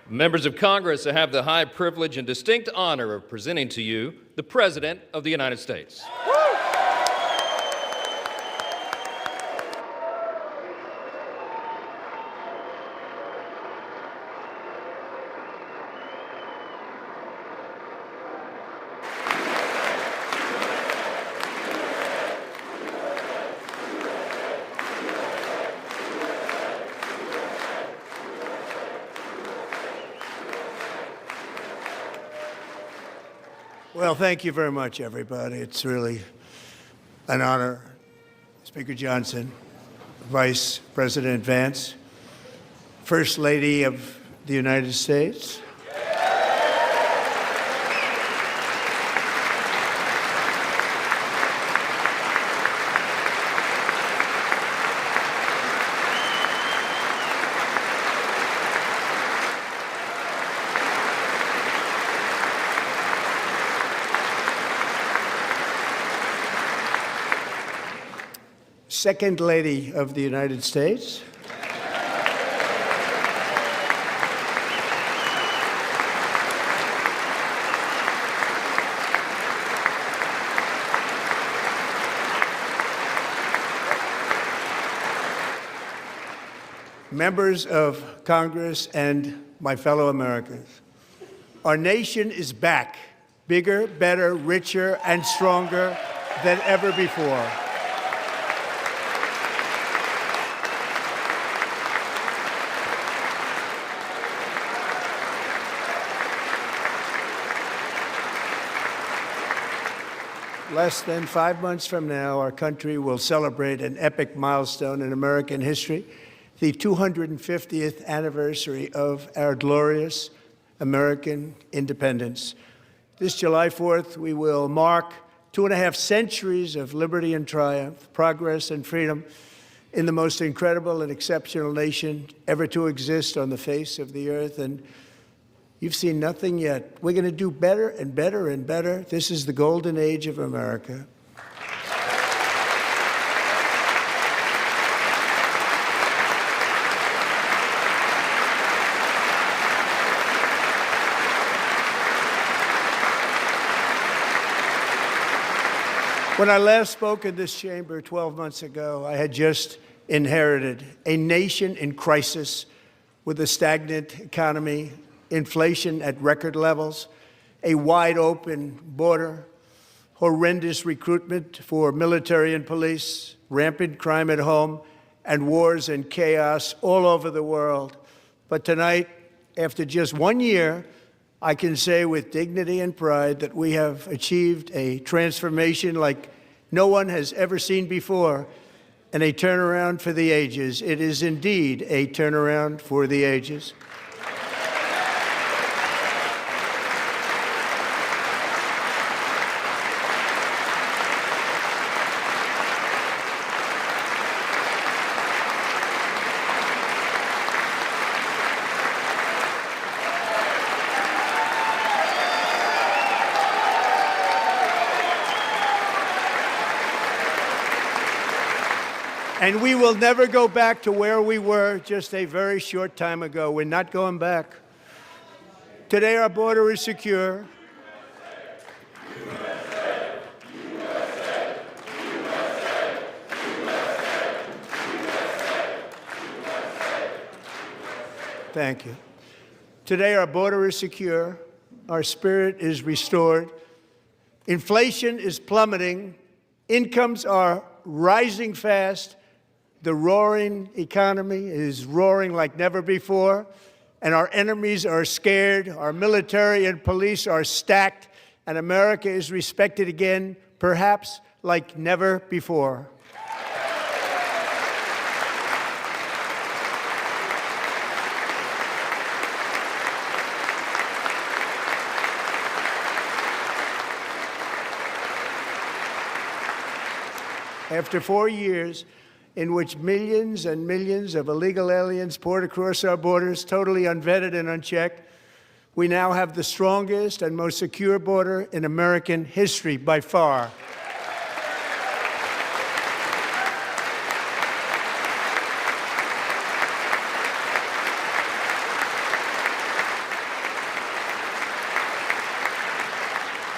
Members of Congress, I have the high privilege and distinct honor of presenting to you the President of the United States. Well, thank you very much, everybody. It's really an honor. Speaker Johnson, Vice President Vance, First Lady of the United States, Second Lady of the United States, members of Congress, and my fellow Americans. Our nation is back, bigger, better, richer, and stronger than ever before. Less than 5 months from now, our country will celebrate an epic milestone in American history, the 250th anniversary of our glorious American independence. This July 4th, we will mark 2.5 centuries of liberty and triumph, progress and freedom in the most incredible and exceptional nation ever to exist on the face of the earth. And you've seen nothing yet. We're going to do better and better and better. This is the golden age of America. When I last spoke in this chamber 12 months ago, I had just inherited a nation in crisis with a stagnant economy, inflation at record levels, a wide-open border, horrendous recruitment for military and police, rampant crime at home, and wars and chaos all over the world. But tonight, after just 1 year, I can say with dignity and pride that we have achieved a transformation like no one has ever seen before, and a turnaround for the ages. It is indeed a turnaround for the ages. And we will never go back to where we were just a very short time ago. We're not going back. Today, our border is secure. Thank you. Today, our border is secure. Our spirit is restored. Inflation is plummeting. Incomes are rising fast. The roaring economy is roaring like never before, and our enemies are scared, our military and police are stacked, and America is respected again, perhaps like never before. After 4 years in which millions and millions of illegal aliens poured across our borders, totally unvetted and unchecked, we now have the strongest and most secure border in American history by far.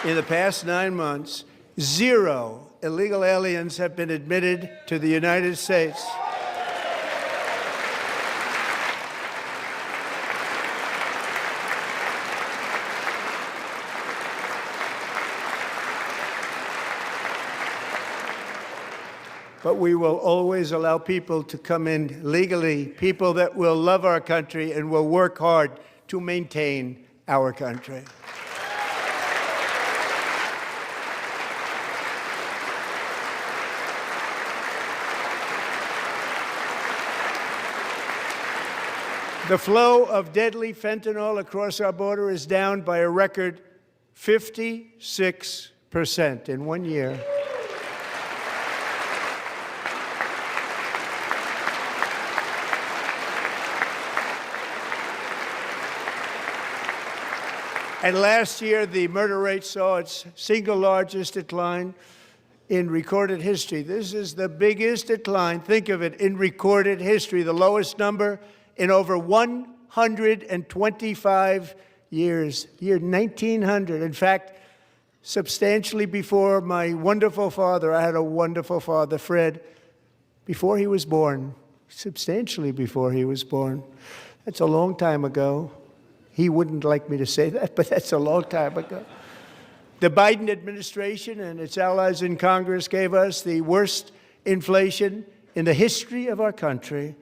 In the past 9 months, 0 illegal aliens have been admitted to the United States. But we will always allow people to come in legally, people that will love our country and will work hard to maintain our country. The flow of deadly fentanyl across our border is down by a record 56% in 1 year. And last year, the murder rate saw its single largest decline in recorded history. This is the biggest decline, think of it, in recorded history, the lowest number in over 125 years, year 1900. In fact, substantially before my wonderful father, I had a wonderful father, Fred, before he was born, substantially before he was born. That's a long time ago. He wouldn't like me to say that, but that's a long time ago. The Biden administration and its allies in Congress gave us the worst inflation in the history of our country.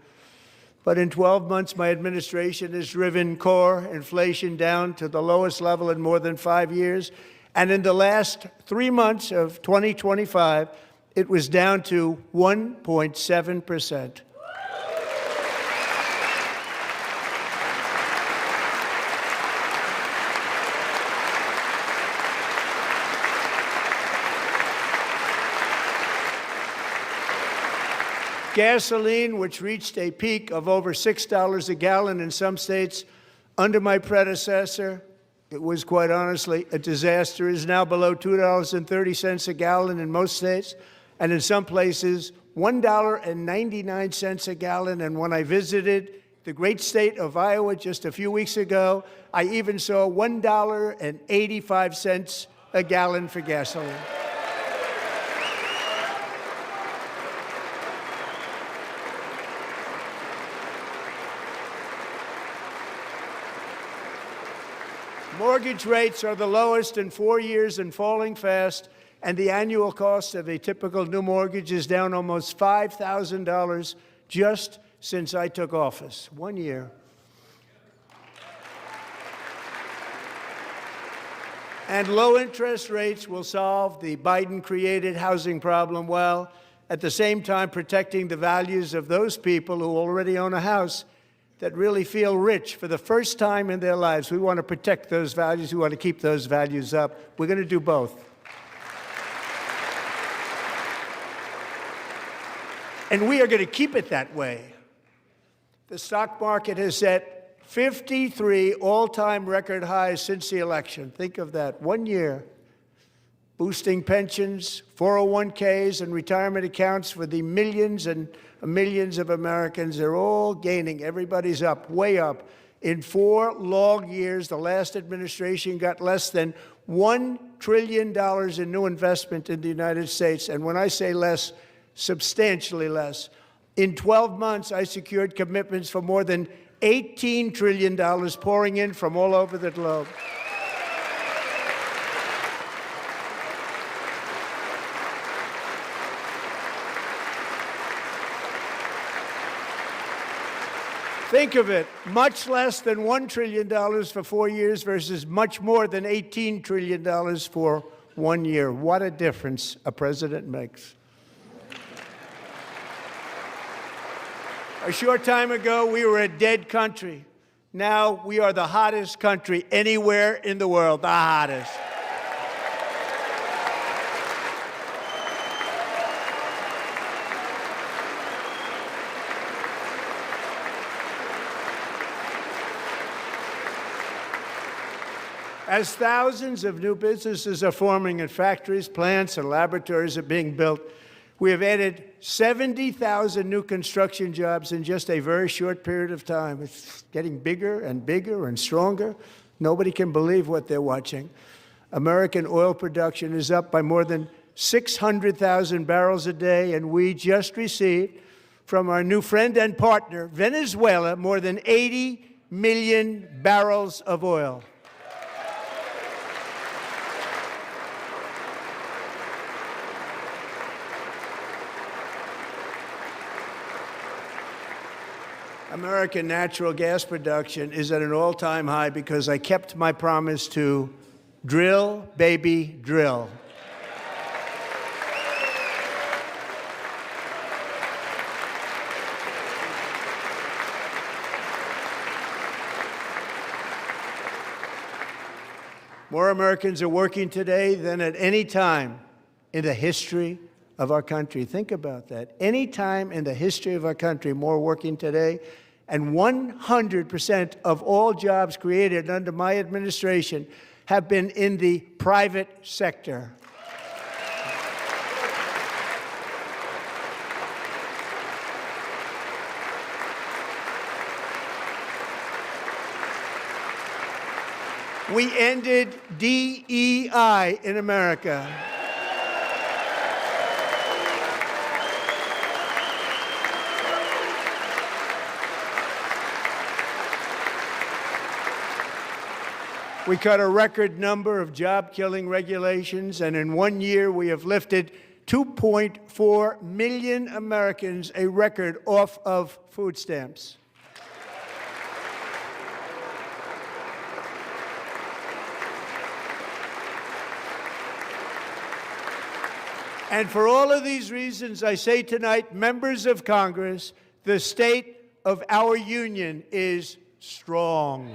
But in 12 months, my administration has driven core inflation down to the lowest level in more than 5 years. And in the last 3 months of 2025, it was down to 1.7%. Gasoline, which reached a peak of over $6 a gallon in some states under my predecessor, it was quite honestly a disaster, is now below $2.30 a gallon in most states, and in some places, $1.99 a gallon. And when I visited the great state of Iowa just a few weeks ago, I even saw $1.85 a gallon for gasoline. Mortgage rates are the lowest in 4 years and falling fast, and the annual cost of a typical new mortgage is down almost $5,000 just since I took office. 1 year. And low interest rates will solve the Biden-created housing problem while at the same time protecting the values of those people who already own a house that really feel rich for the first time in their lives. We want to protect those values. We want to keep those values up. We're going to do both. And we are going to keep it that way. The stock market has set 53 all-time record highs since the election. Think of that, 1 year. Boosting pensions, 401ks, and retirement accounts for the millions and millions of Americans. They're all gaining. Everybody's up, way up. In 4 long years, the last administration got less than $1 trillion in new investment in the United States. And when I say less, substantially less. In 12 months, I secured commitments for more than $18 trillion pouring in from all over the globe. Think of it, much less than $1 trillion for 4 years versus much more than $18 trillion for 1 year. What a difference a president makes. A short time ago, we were a dead country. Now we are the hottest country anywhere in the world, the hottest. As thousands of new businesses are forming in factories, plants, and laboratories are being built, we have added 70,000 new construction jobs in just a very short period of time. It's getting bigger and bigger and stronger. Nobody can believe what they're watching. American oil production is up by more than 600,000 barrels a day, and we just received from our new friend and partner, Venezuela, more than 80 million barrels of oil. American natural gas production is at an all-time high because I kept my promise to drill, baby, drill. More Americans are working today than at any time in the history of our country. Think about that. Any time in the history of our country, more working today. And 100% of all jobs created under my administration have been in the private sector. We ended DEI in America. We cut a record number of job-killing regulations, and in 1 year we have lifted 2.4 million Americans, a record, off of food stamps. And for all of these reasons, I say tonight, members of Congress, the state of our union is strong.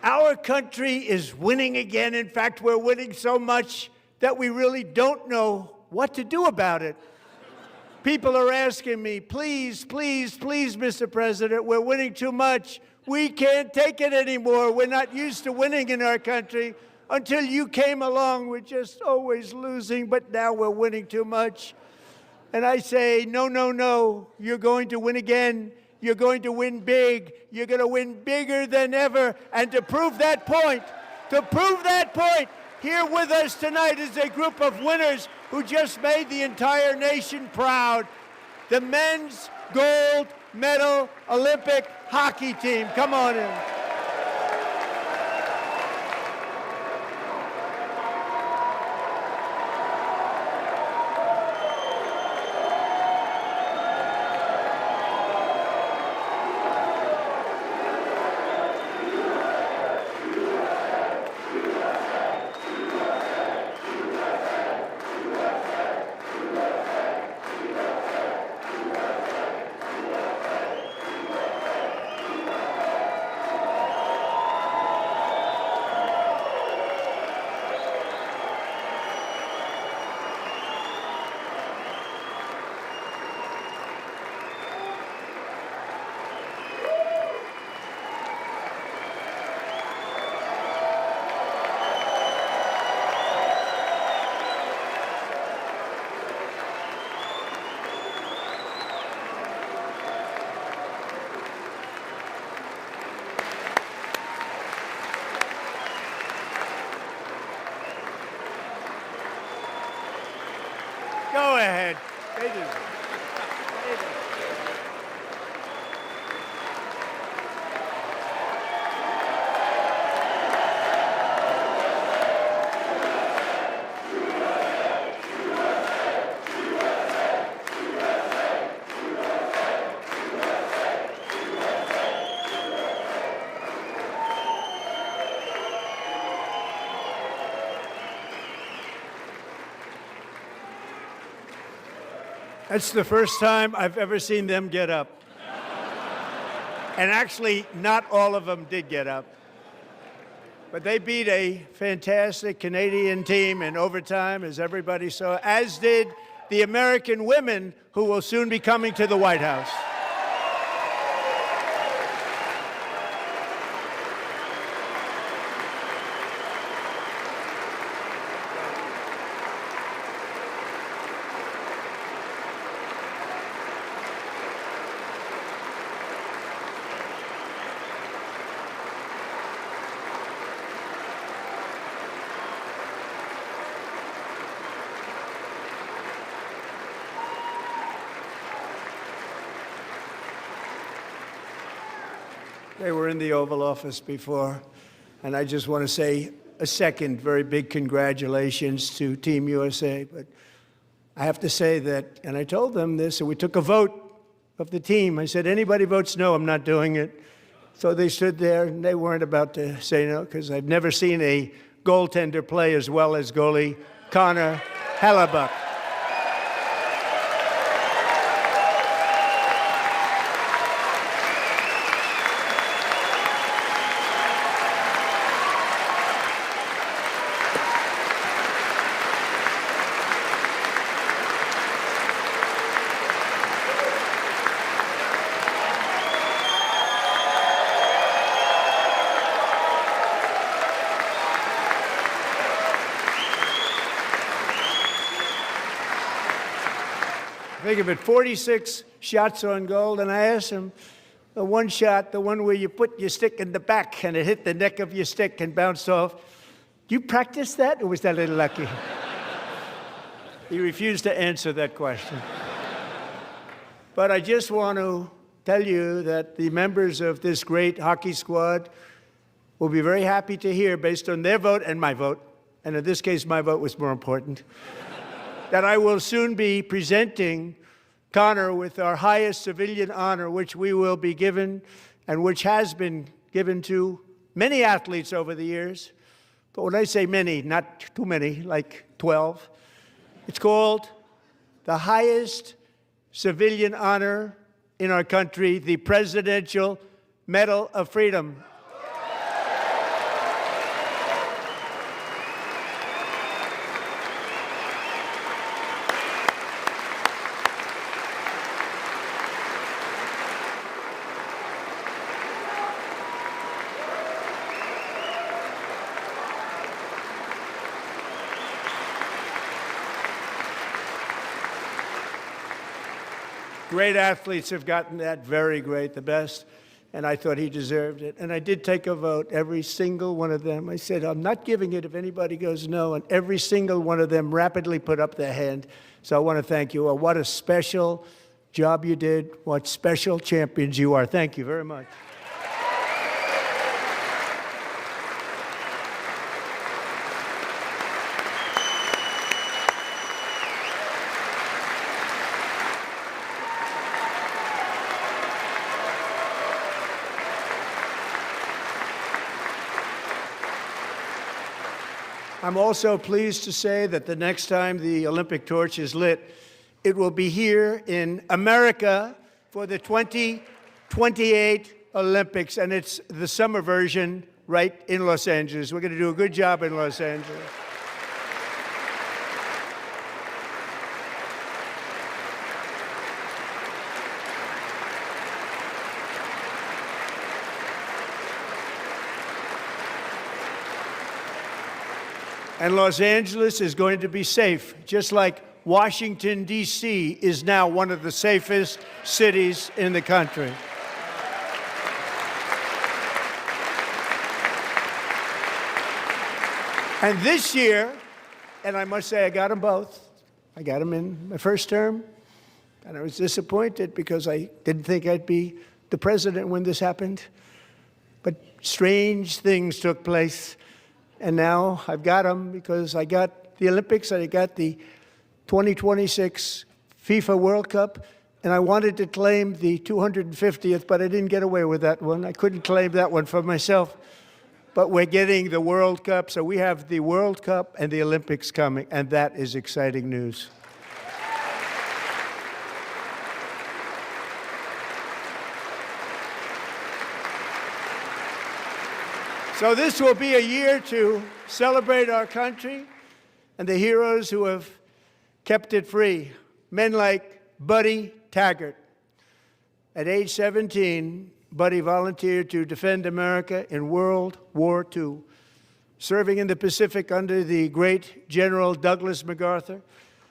Our country is winning again. In fact, we're winning so much that we really don't know what to do about it. People are asking me, please, please, please, Mr. President, we're winning too much. We can't take it anymore. We're not used to winning in our country. Until you came along, we're just always losing, but now we're winning too much. And I say, no, no, no, you're going to win again. You're going to win big. You're going to win bigger than ever. And to prove that point, here with us tonight is a group of winners who just made the entire nation proud. The men's gold medal Olympic hockey team. Come on in. Go ahead. They do. That's the first time I've ever seen them get up. And actually, not all of them did get up. But they beat a fantastic Canadian team in overtime, as everybody saw, as did the American women who will soon be coming to the White House. They were in the Oval Office before. And I just want to say a second very big congratulations to Team USA. But I have to say that, and I told them this, and we took a vote of the team. I said, anybody votes no, I'm not doing it. So they stood there, and they weren't about to say no, because I've never seen a goaltender play as well as goalie Connor Hellebuck. Think of it, 46 shots on goal, and I asked him, the one shot, the one where you put your stick in the back and it hit the neck of your stick and bounced off, do you practice that, or was that a little lucky? He refused to answer that question. But I just want to tell you that the members of this great hockey squad will be very happy to hear, based on their vote and my vote, and in this case my vote was more important, that I will soon be presenting Connor with our highest civilian honor, which we will be given and which has been given to many athletes over the years. But when I say many, not too many, like 12, it's called the highest civilian honor in our country, the Presidential Medal of Freedom. Great athletes have gotten that, very great, the best, and I thought he deserved it. And I did take a vote, every single one of them. I said, I'm not giving it if anybody goes no, and every single one of them rapidly put up their hand. So I want to thank you all. What a special job you did. What special champions you are. Thank you very much. I'm also pleased to say that the next time the Olympic torch is lit, it will be here in America for the 2028 Olympics, and it's the summer version right in Los Angeles. We're going to do a good job in Los Angeles. And Los Angeles is going to be safe, just like Washington, D.C. is now one of the safest cities in the country. And this year, and I must say I got them both. I got them in my first term, and I was disappointed because I didn't think I'd be the president when this happened. But strange things took place. And now I've got them because I got the Olympics and I got the 2026 FIFA World Cup, and I wanted to claim the 250th, but I didn't get away with that one. I couldn't claim that one for myself. But we're getting the World Cup, so we have the World Cup and the Olympics coming, and that is exciting news. So this will be a year to celebrate our country and the heroes who have kept it free. Men like Buddy Taggart. At age 17, Buddy volunteered to defend America in World War II, serving in the Pacific under the great General Douglas MacArthur.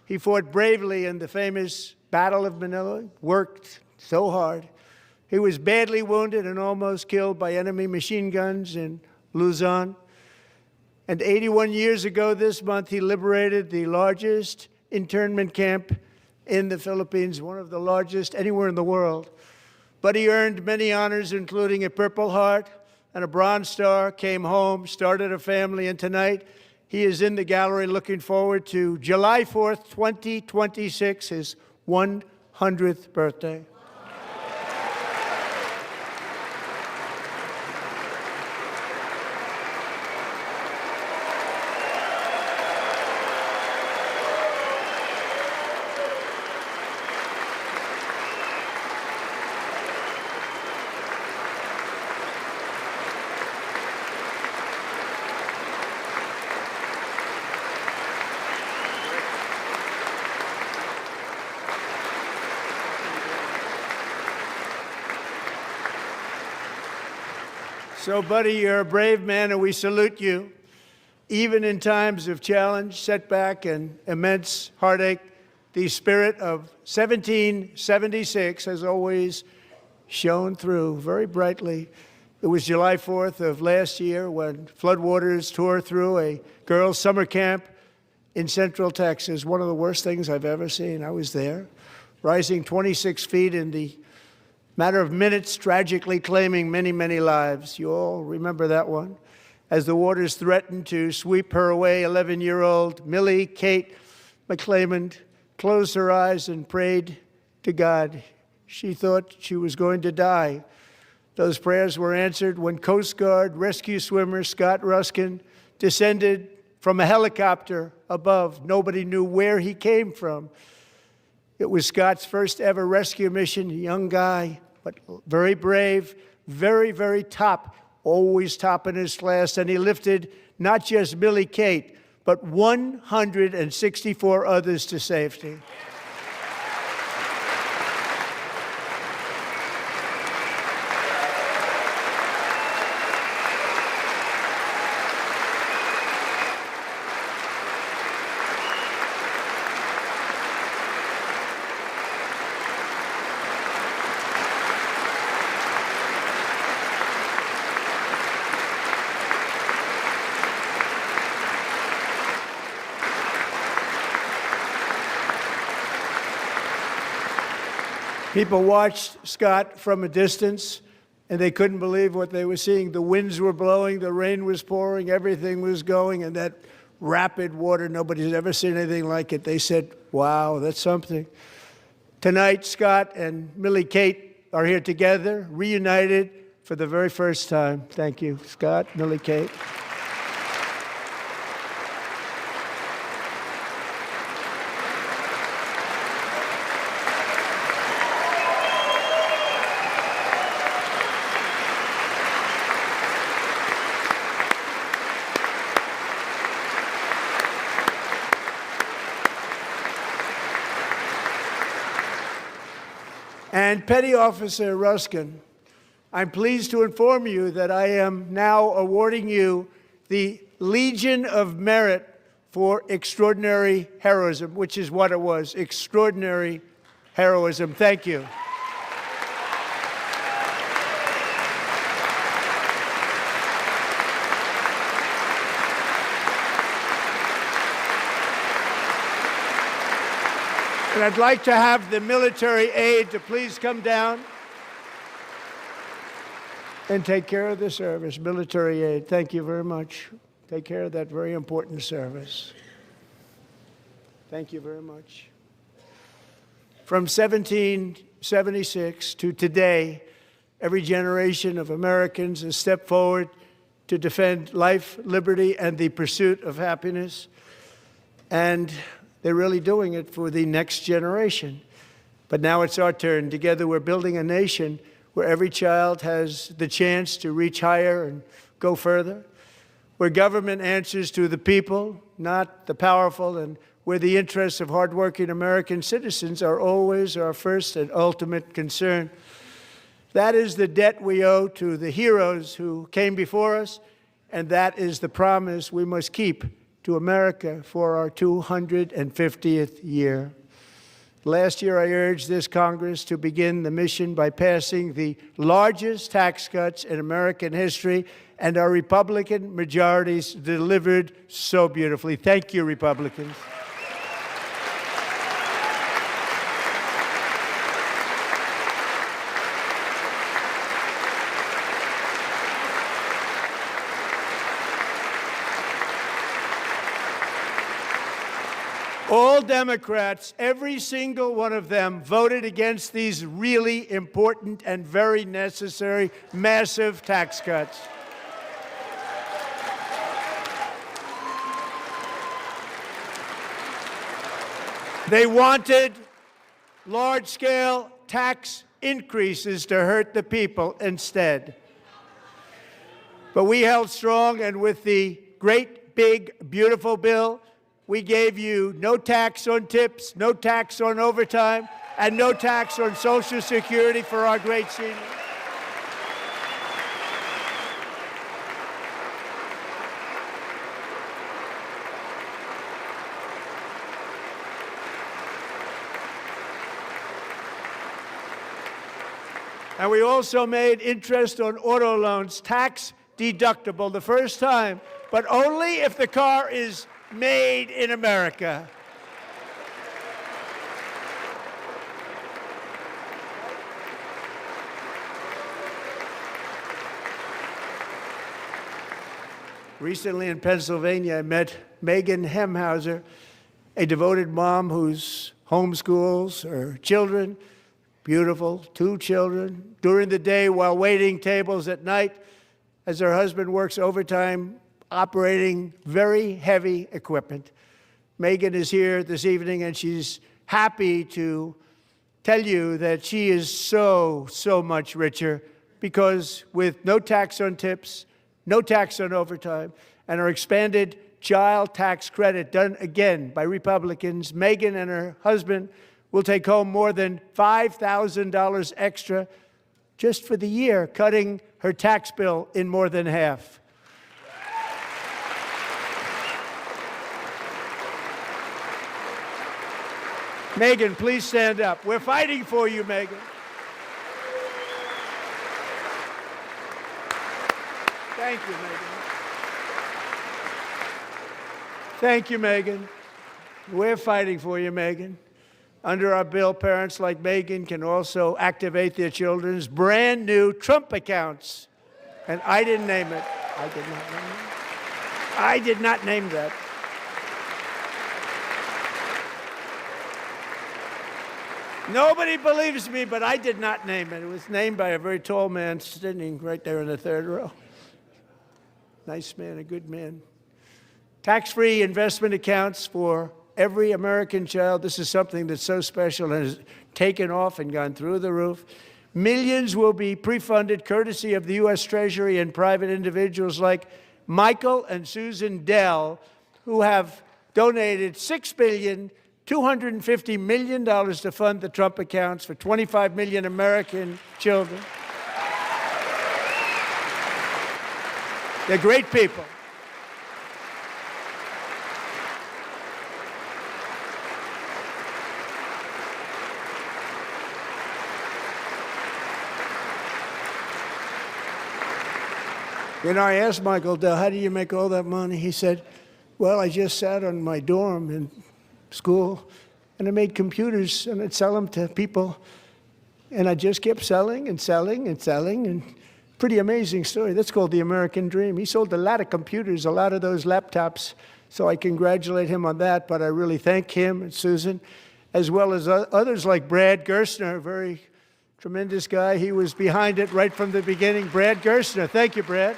He fought bravely in the famous Battle of Manila, worked so hard. He was badly wounded and almost killed by enemy machine guns in Luzon. And 81 years ago this month, he liberated the largest internment camp in the Philippines, one of the largest anywhere in the world. Buddy earned many honors, including a Purple Heart and a Bronze Star, came home, started a family, and tonight he is in the gallery looking forward to July 4th, 2026, his 100th birthday. So, buddy, you're a brave man, and we salute you. Even in times of challenge, setback, and immense heartache, the spirit of 1776 has always shone through very brightly. It was July 4th of last year when floodwaters tore through a girls' summer camp in Central Texas, one of the worst things I've ever seen. I was there, rising 26 feet in the matter of minutes, tragically claiming many, many lives. You all remember that one. As the waters threatened to sweep her away, 11-year-old Millie Kate McClelland closed her eyes and prayed to God. She thought she was going to die. Those prayers were answered when Coast Guard rescue swimmer Scott Ruskin descended from a helicopter above. Nobody knew where he came from. It was Scott's first ever rescue mission, a young guy, but very brave, very, very top, always top in his class. And he lifted not just Millie Kate, but 164 others to safety. People watched Scott from a distance, and they couldn't believe what they were seeing. The winds were blowing, the rain was pouring, everything was going, and that rapid water, nobody's ever seen anything like it. They said, wow, that's something. Tonight, Scott and Millie Kate are here together, reunited for the very first time. Thank you, Scott, Millie Kate. And Petty Officer Ruskin, I'm pleased to inform you that I am now awarding you the Legion of Merit for extraordinary heroism, which is what it was, extraordinary heroism. Thank you. And I'd like to have the military aide to please come down and take care of the service. Military aide, thank you very much. Take care of that very important service. Thank you very much. From 1776 to today, every generation of Americans has stepped forward to defend life, liberty, and the pursuit of happiness. And they're really doing it for the next generation. But now it's our turn. Together we're building a nation where every child has the chance to reach higher and go further, where government answers to the people, not the powerful, and where the interests of hardworking American citizens are always our first and ultimate concern. That is the debt we owe to the heroes who came before us, and that is the promise we must keep to America for our 250th year. Last year, I urged this Congress to begin the mission by passing the largest tax cuts in American history, and our Republican majorities delivered so beautifully. Thank you, Republicans. All Democrats, every single one of them, voted against these really important and very necessary massive tax cuts. They wanted large-scale tax increases to hurt the people instead. But we held strong, and with the great, big, beautiful bill, we gave you no tax on tips, no tax on overtime, and no tax on Social Security for our great seniors. And we also made interest on auto loans tax deductible the first time, but only if the car is made in America. Recently in Pennsylvania, I met Megan Hemhauser, a devoted mom who's homeschools her children. Beautiful, 2 children, during the day while waiting tables at night as her husband works overtime operating very heavy equipment. Megan is here this evening, and she's happy to tell you that she is so much richer because with no tax on tips, no tax on overtime, and our expanded child tax credit done again by Republicans, Megan and her husband will take home more than $5,000 extra just for the year, cutting her tax bill in more than half. Megan, please stand up. We're fighting for you, Megan. Thank you, Megan. Thank you, Megan. We're fighting for you, Megan. Under our bill, parents like Megan can also activate their children's brand new Trump accounts. And I didn't name it. I did not name it. I did not name that. Nobody believes me, but I did not name it. It was named by a very tall man sitting right there in the third row. Nice man, a good man. Tax-free investment accounts for every American child. This is something that's so special and has taken off and gone through the roof. Millions will be pre-funded courtesy of the U.S. Treasury and private individuals like Michael and Susan Dell, who have donated $6.25 billion to fund the Trump accounts for 25 million American children. They're great people. You know, I asked Michael Dell, how do you make all that money? He said, well, I just sat on my dorm in school, and I made computers, and I'd sell them to people, and I just kept selling and selling and selling, and pretty amazing story. That's called the American dream. He sold a lot of computers, a lot of those laptops, so I congratulate him on that, but I really thank him and Susan, as well as others like Brad Gerstner, a very tremendous guy. He was behind it right from the beginning. Brad Gerstner. Thank you, Brad.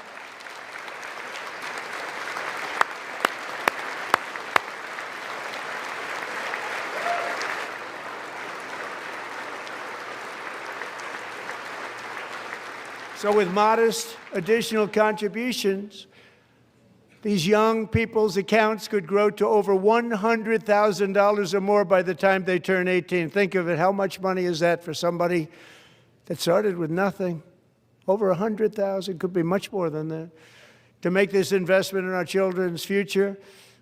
So with modest additional contributions, these young people's accounts could grow to over $100,000 or more by the time they turn 18. Think of it. How much money is that for somebody that started with nothing? Over 100,000, could be much more than that. To make this investment in our children's future,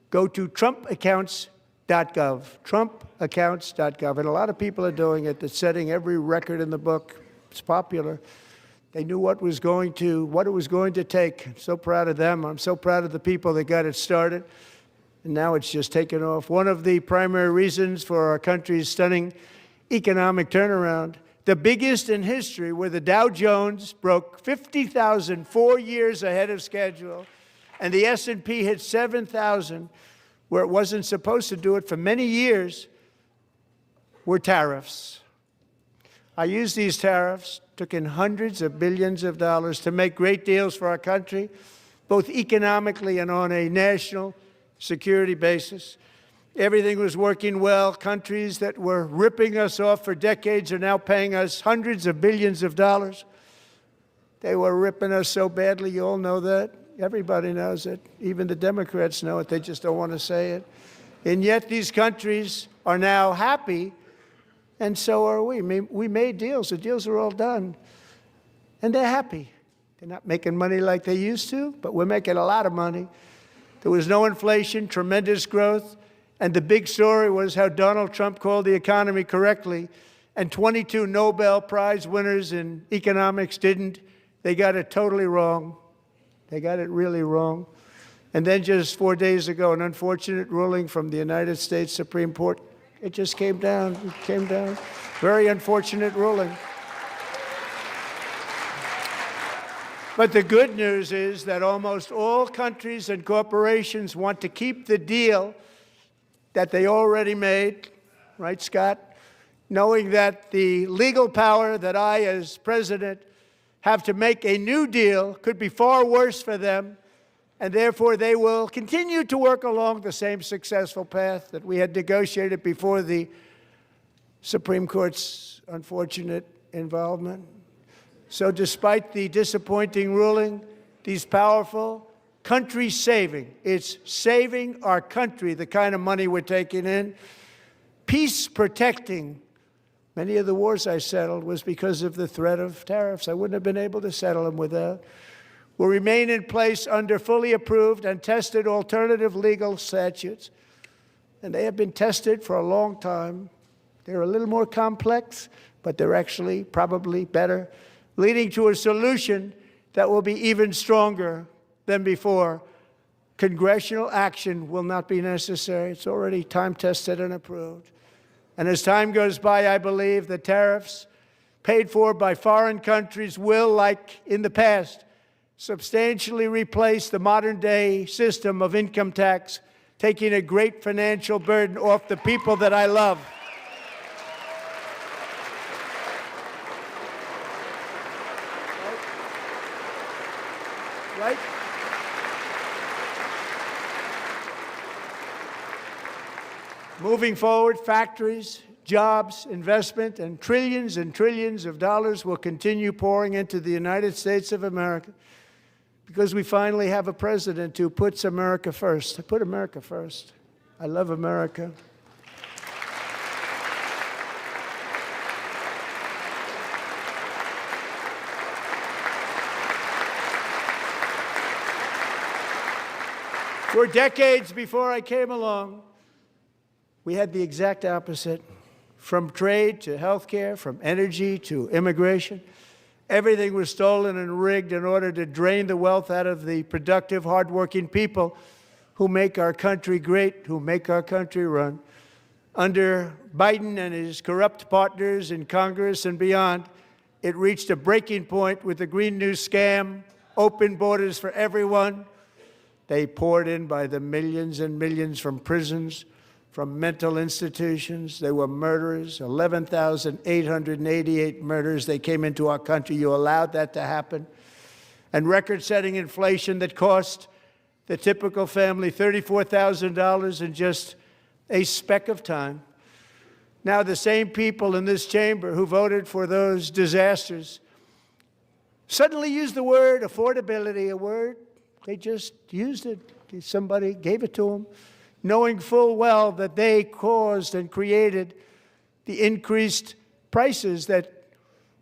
go to trumpaccounts.gov, trumpaccounts.gov. And a lot of people are doing it. It's setting every record in the book. It's popular. They knew what it was going to take. I'm so proud of them. I'm so proud of the people that got it started. And now it's just taken off. One of the primary reasons for our country's stunning economic turnaround, the biggest in history, where the Dow Jones broke 50,000 4 years ahead of schedule, and the S&P hit 7,000, where it wasn't supposed to do it for many years, were tariffs. I used these tariffs, took in hundreds of billions of dollars to make great deals for our country, both economically and on a national security basis. Everything was working well. Countries that were ripping us off for decades are now paying us hundreds of billions of dollars. They were ripping us so badly, you all know that. Everybody knows it. Even the Democrats know it. They just don't want to say it. And yet these countries are now happy, and so are we. We made deals. The deals are all done. And they're happy. They're not making money like they used to, but we're making a lot of money. There was no inflation, tremendous growth, and the big story was how Donald Trump called the economy correctly, and 22 Nobel Prize winners in economics didn't. They got it totally wrong. They got it really wrong. And then just 4 days ago, an unfortunate ruling from the United States Supreme Court. It just came down. It came down. Very unfortunate ruling. But the good news is that almost all countries and corporations want to keep the deal that they already made, right, Scott? Knowing that the legal power that I, as president, have to make a new deal could be far worse for them, and therefore they will continue to work along the same successful path that we had negotiated before the Supreme Court's unfortunate involvement. So despite the disappointing ruling, these powerful country-saving, it's saving our country, the kind of money we're taking in, peace-protecting. Many of the wars I settled was because of the threat of tariffs. I wouldn't have been able to settle them without. Will remain in place under fully approved and tested alternative legal statutes. And they have been tested for a long time. They're a little more complex, but they're actually probably better, leading to a solution that will be even stronger than before. Congressional action will not be necessary. It's already time-tested and approved. And as time goes by, I believe the tariffs paid for by foreign countries will, like in the past, substantially replace the modern-day system of income tax, taking a great financial burden off the people that I love. Right? Moving forward, factories, jobs, investment, and trillions of dollars will continue pouring into the United States of America because we finally have a president who puts America first. I put America first. I love America. For decades before I came along, we had the exact opposite. From trade to health care, from energy to immigration, everything was stolen and rigged in order to drain the wealth out of the productive, hardworking people who make our country great, who make our country run. Under Biden and his corrupt partners in Congress and beyond, it reached a breaking point with the Green New scam, open borders for everyone. They poured in by the millions and millions from prisons, from mental institutions. They were murderers, 11,888 murders. They came into our country. You allowed that to happen. And record-setting inflation that cost the typical family $34,000 in just a speck of time. Now the same people in this chamber who voted for those disasters suddenly used the word affordability, a word. They just used it. Somebody gave it to them, knowing full well that they caused and created the increased prices that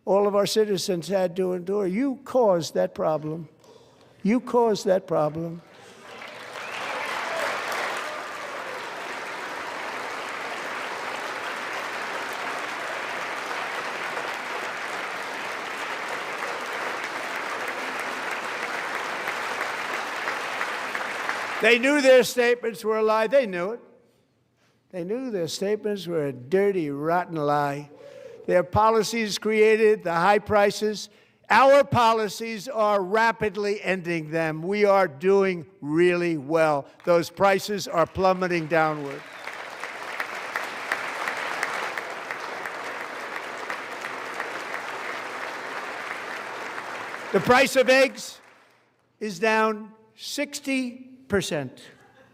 all of our citizens had to endure. You caused that problem. You caused that problem. They knew their statements were a lie. They knew it. They knew their statements were a dirty, rotten lie. Their policies created the high prices Our policies are rapidly ending them. We are doing really well. Those prices are plummeting downward. The price of eggs is down 60%,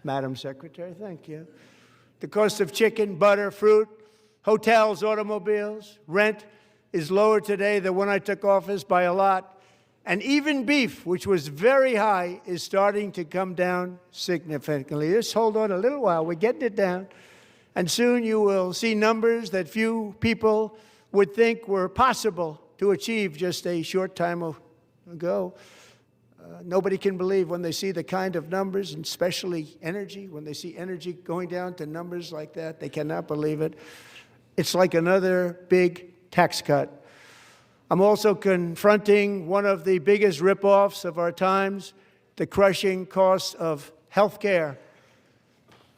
Madam Secretary. Thank you. The cost of chicken, butter, fruit, hotels, automobiles, rent is lower today than when I took office by a lot. And even beef, which was very high, is starting to come down significantly. Just hold on a little while. We're getting it down. And soon you will see numbers that few people would think were possible to achieve just a short time ago. Nobody can believe when they see the kind of numbers, and especially energy, when they see energy going down to numbers like that, they cannot believe it. It's like another big tax cut. I'm also confronting one of the biggest ripoffs of our times, the crushing cost of health care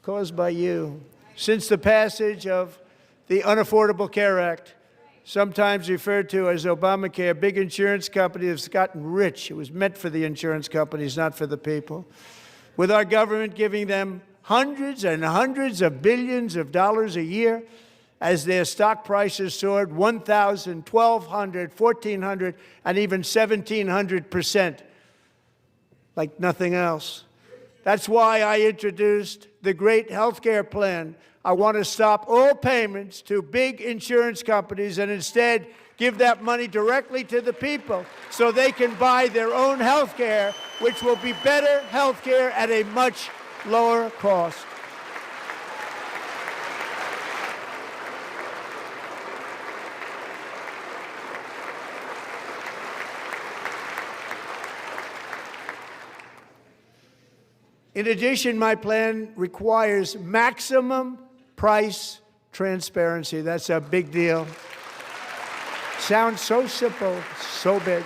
caused by you. Since the passage of the Unaffordable Care Act, sometimes referred to as Obamacare, big insurance companies have gotten rich. It was meant for the insurance companies, not for the people. With our government giving them hundreds and hundreds of billions of dollars a year as their stock prices soared 1,000, 1,200, 1,400, and even 1,700%, like nothing else. That's why I introduced the great health care plan. I want to stop all payments to big insurance companies and instead give that money directly to the people so they can buy their own health care, which will be better health care at a much lower cost. In addition, my plan requires maximum price transparency. That's a big deal. Sounds so simple, so big.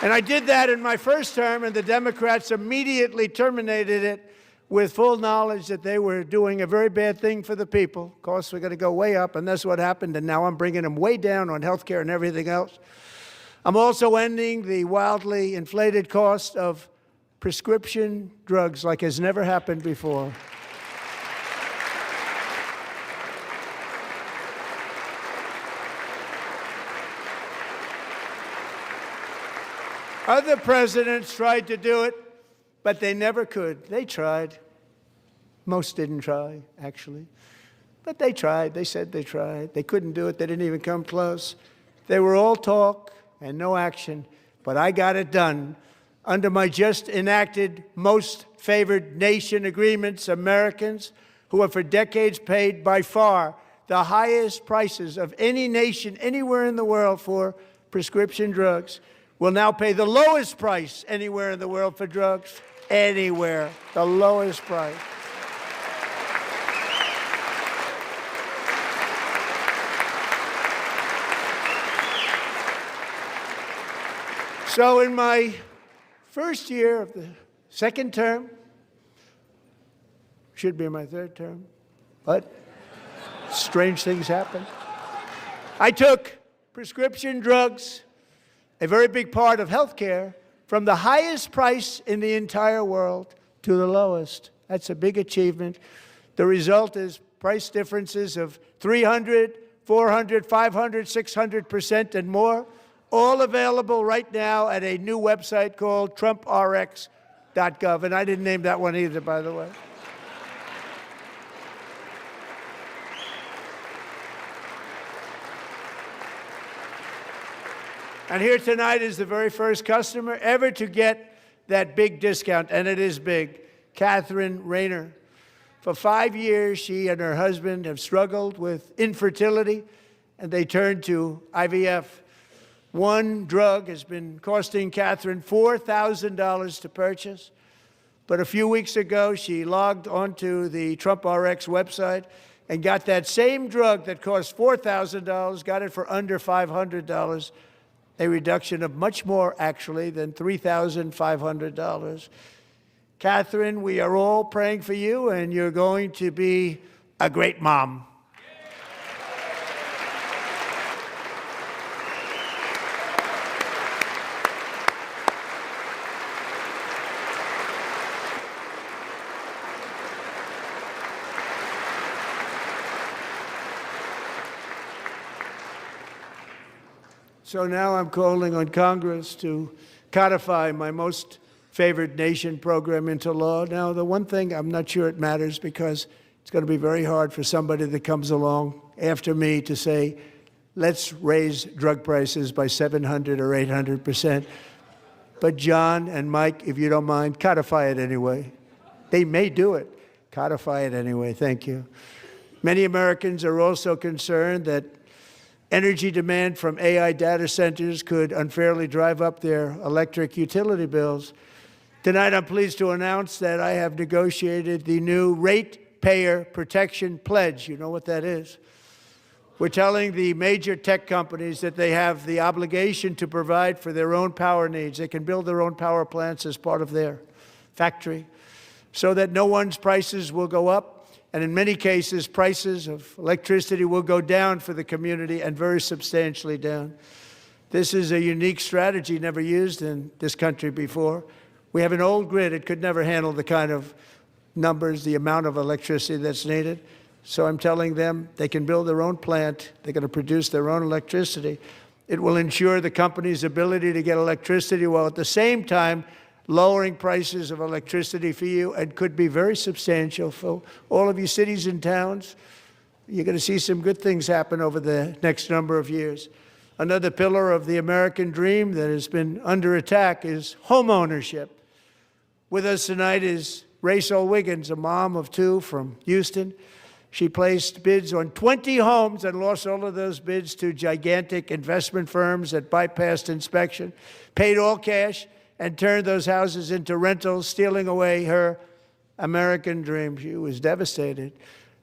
And I did that in my first term, and the Democrats immediately terminated it with full knowledge that they were doing a very bad thing for the people. Costs were going to go way up, and that's what happened, and now I'm bringing them way down on health care and everything else. I'm also ending the wildly inflated cost of prescription drugs like has never happened before. Other presidents tried to do it, but they never could. They tried. Most didn't try, actually. But they tried. They said they tried. They couldn't do it. They didn't even come close. They were all talk and no action. But I got it done. Under my just enacted most favored nation agreements, Americans who have for decades paid by far the highest prices of any nation anywhere in the world for prescription drugs will now pay the lowest price anywhere in the world for drugs. Anywhere, the lowest price. So in my first year of the second term, should be my third term, but strange things happen. I took prescription drugs, a very big part of health care, from the highest price in the entire world to the lowest. That's a big achievement. The result is price differences of 300, 400, 500, 600% and more, all available right now at a new website called TrumpRx.gov. And I didn't name that one either, by the way. And here tonight is the very first customer ever to get that big discount, and it is big, Catherine Rayner. For 5 years, she and her husband have struggled with infertility, and they turned to IVF. One drug has been costing Catherine $4,000 to purchase. But a few weeks ago, she logged onto the TrumpRx website and got that same drug that cost $4,000, got it for under $500, a reduction of much more, actually, than $3,500. Catherine, we are all praying for you, and you're going to be a great mom. So now I'm calling on Congress to codify my most favored nation program into law. Now, the one thing, I'm not sure it matters because it's going to be very hard for somebody that comes along after me to say, let's raise drug prices by 700 or 800%. But John and Mike, if you don't mind, codify it anyway. They may do it. Codify it anyway. Thank you. Many Americans are also concerned that energy demand from AI data centers could unfairly drive up their electric utility bills. Tonight, I'm pleased to announce that I have negotiated the new Ratepayer Protection Pledge. You know what that is? We're telling the major tech companies that they have the obligation to provide for their own power needs. They can build their own power plants as part of their factory so that no one's prices will go up. And in many cases, prices of electricity will go down for the community and very substantially down. This is a unique strategy never used in this country before. We have an old grid. It could never handle the kind of numbers, the amount of electricity that's needed. So I'm telling them they can build their own plant. They're going to produce their own electricity. It will ensure the company's ability to get electricity while at the same time lowering prices of electricity for you, and could be very substantial for all of you cities and towns. You're going to see some good things happen over the next number of years. Another pillar of the American dream that has been under attack is home ownership. With us tonight is Rachel Wiggins, a mom of two from Houston. She placed bids on 20 homes and lost all of those bids to gigantic investment firms that bypassed inspection, paid all cash, and turned those houses into rentals, stealing away her American dream. She was devastated.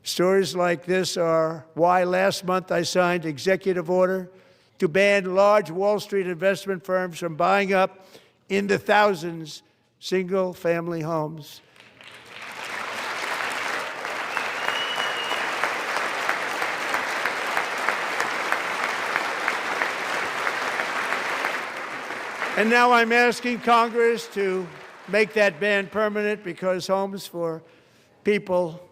Stories like this are why last month I signed executive order to ban large Wall Street investment firms from buying up in the thousands single-family homes. And now I'm asking Congress to make that ban permanent, because homes for people,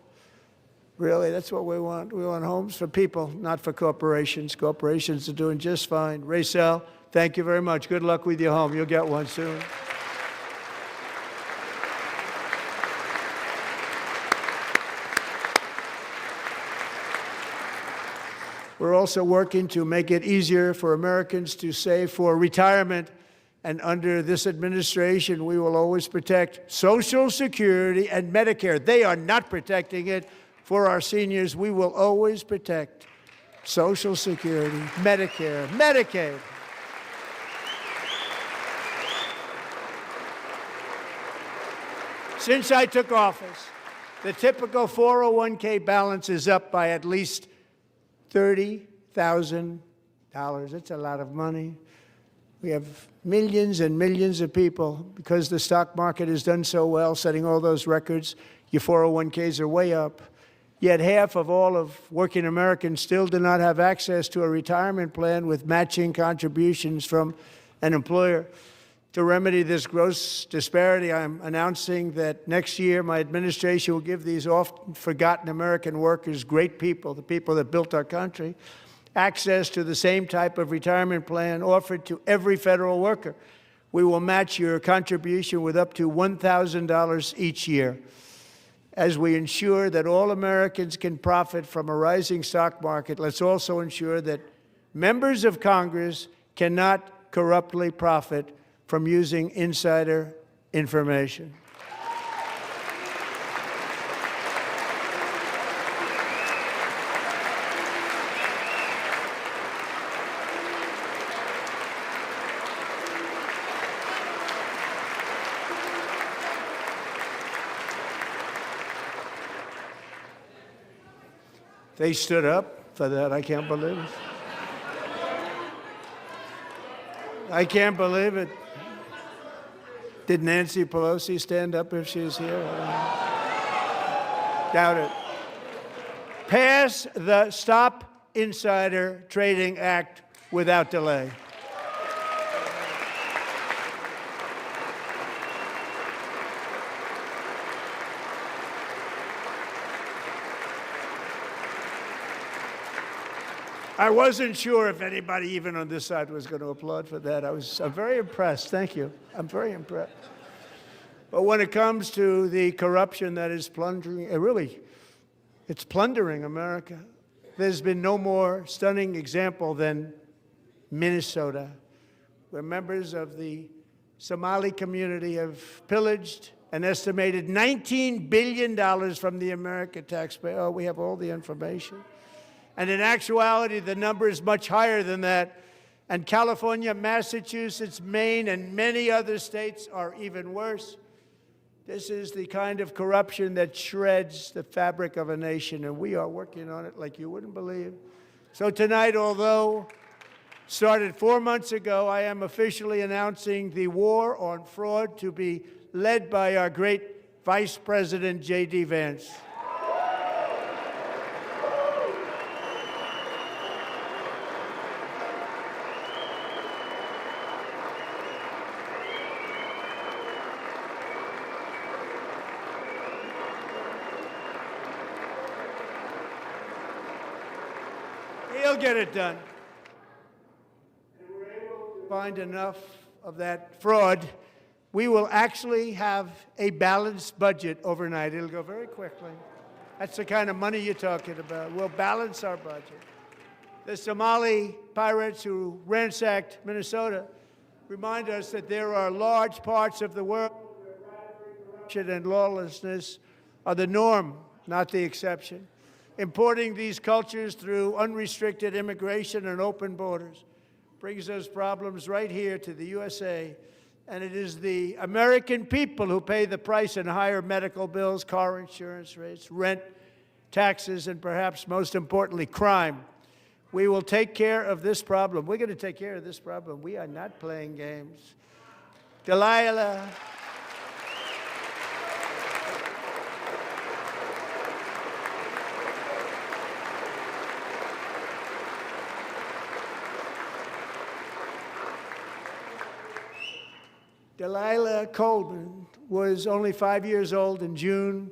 really, that's what we want. We want homes for people, not for corporations. Corporations are doing just fine. Rachel, thank you very much. Good luck with your home. You'll get one soon. We're also working to make it easier for Americans to save for retirement. And under this administration, we will always protect Social Security and Medicare. They are not protecting it for our seniors. We will always protect Social Security, Medicare, Medicaid. Since I took office, the typical 401k balance is up by at least $30,000. That's a lot of money. We have millions and millions of people, because the stock market has done so well, setting all those records. Your 401ks are way up. Yet half of all of working Americans still do not have access to a retirement plan with matching contributions from an employer. To remedy this gross disparity, I'm announcing that next year my administration will give these often forgotten American workers, great people, the people that built our country, access to the same type of retirement plan offered to every federal worker. We will match your contribution with up to $1,000 each year. As we ensure that all Americans can profit from a rising stock market, let's also ensure that members of Congress cannot corruptly profit from using insider information. They stood up for that. I can't believe it. I can't believe it. Did Nancy Pelosi stand up if she's here? Doubt it. Pass the Stop Insider Trading Act without delay. I wasn't sure if anybody, even on this side, was going to applaud for that. I'm very impressed. Thank you. I'm very impressed. But when it comes to the corruption that is plundering, it's plundering America. There's been no more stunning example than Minnesota, where members of the Somali community have pillaged an estimated $19 billion from the American taxpayer. Oh, we have all the information. And in actuality, the number is much higher than that. And California, Massachusetts, Maine, and many other states are even worse. This is the kind of corruption that shreds the fabric of a nation, and we are working on it like you wouldn't believe. So tonight, although started 4 months ago, I am officially announcing the war on fraud to be led by our great Vice President, J.D. Vance. He'll get it done. And we're able to find enough of that fraud. We will actually have a balanced budget overnight. It'll go very quickly. That's the kind of money you're talking about. We'll balance our budget. The Somali pirates who ransacked Minnesota remind us that there are large parts of the world where corruption and lawlessness are the norm, not the exception. Importing these cultures through unrestricted immigration and open borders brings those problems right here to the USA. And it is the American people who pay the price in higher medical bills, car insurance rates, rent, taxes, and perhaps most importantly, crime. We will take care of this problem. We're going to take care of this problem. We are not playing games. Delilah. Delilah Coleman was only 5 years old in June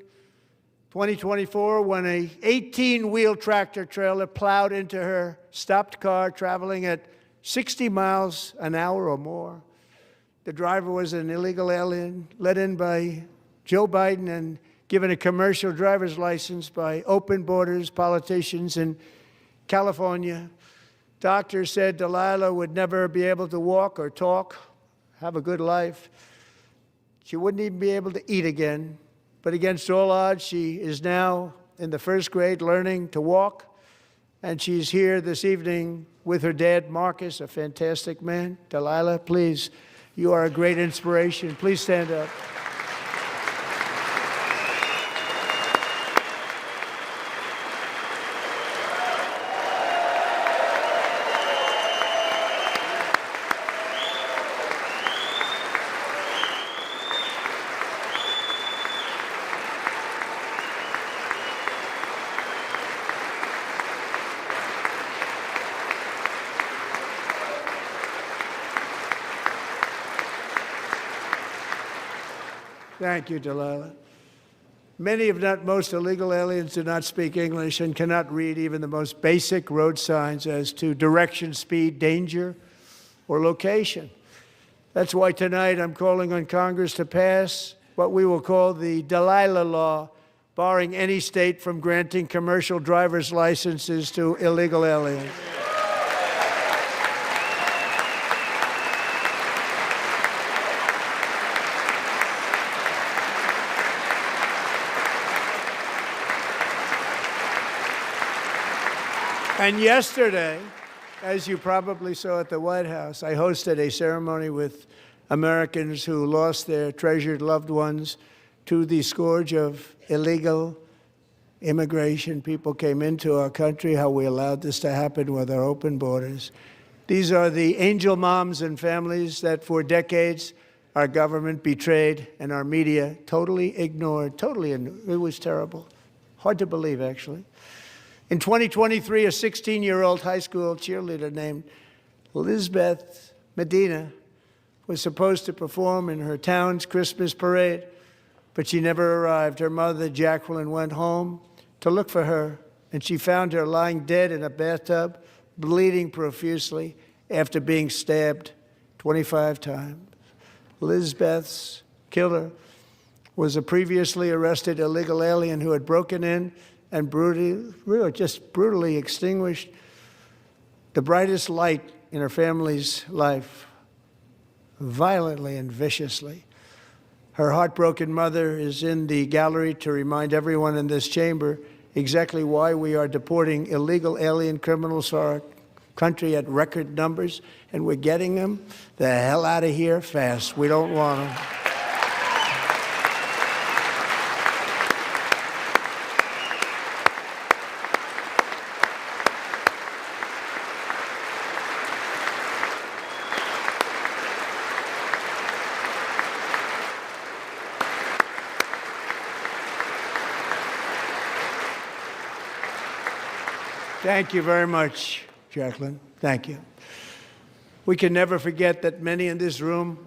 2024 when a 18-wheel tractor trailer plowed into her stopped car traveling at 60 miles an hour or more. The driver was an illegal alien let in by Joe Biden and given a commercial driver's license by open borders politicians in California. Doctors said Delilah would never be able to walk or talk, have a good life. She wouldn't even be able to eat again. But against all odds, she is now in the first grade learning to walk. And she's here this evening with her dad, Marcus, a fantastic man. Delilah, please, you are a great inspiration. Please stand up. Thank you, Delilah. Many, if not most, illegal aliens do not speak English and cannot read even the most basic road signs as to direction, speed, danger, or location. That's why tonight I'm calling on Congress to pass what we will call the Delilah Law, barring any state from granting commercial driver's licenses to illegal aliens. And yesterday, as you probably saw at the White House, I hosted a ceremony with Americans who lost their treasured loved ones to the scourge of illegal immigration. People came into our country, how we allowed this to happen with our open borders. These are the angel moms and families that for decades our government betrayed and our media totally ignored. It was terrible. Hard to believe, actually. In 2023, a 16-year-old high school cheerleader named Elizabeth Medina was supposed to perform in her town's Christmas parade, but she never arrived. Her mother, Jacqueline, went home to look for her, and she found her lying dead in a bathtub, bleeding profusely after being stabbed 25 times. Lizbeth's killer was a previously arrested illegal alien who had broken in and brutally extinguished the brightest light in her family's life, violently and viciously. Her heartbroken mother is in the gallery to remind everyone in this chamber exactly why we are deporting illegal alien criminals to our country at record numbers, and we're getting them the hell out of here fast. We don't want them. Thank you very much, Jacqueline. Thank you. We can never forget that many in this room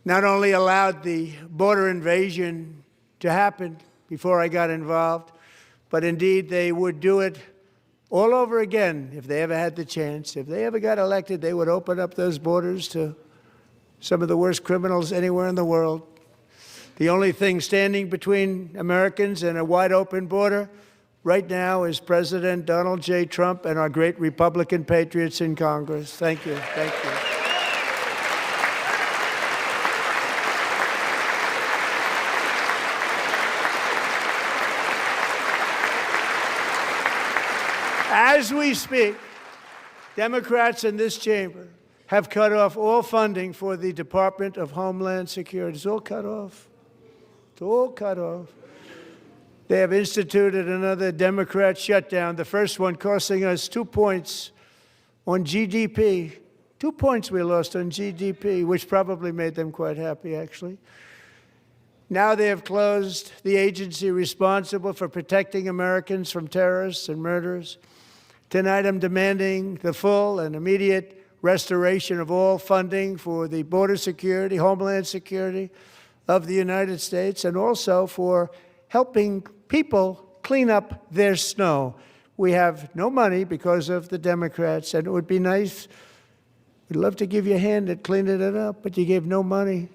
not only allowed the border invasion to happen before I got involved, but indeed they would do it all over again if they ever had the chance. If they ever got elected, they would open up those borders to some of the worst criminals anywhere in the world. The only thing standing between Americans and a wide open border right now is President Donald J. Trump and our great Republican patriots in Congress. Thank you. Thank you. As we speak, Democrats in this chamber have cut off all funding for the Department of Homeland Security. It's all cut off. It's all cut off. They have instituted another Democrat shutdown, the first one costing us 2 points on GDP. 2 points we lost on GDP, which probably made them quite happy, actually. Now they have closed the agency responsible for protecting Americans from terrorists and murderers. Tonight I'm demanding the full and immediate restoration of all funding for the border security, homeland security of the United States, and also for helping people clean up their snow. We have no money because of the Democrats, and it would be nice. We'd love to give you a hand at cleaning it up, but you gave no money.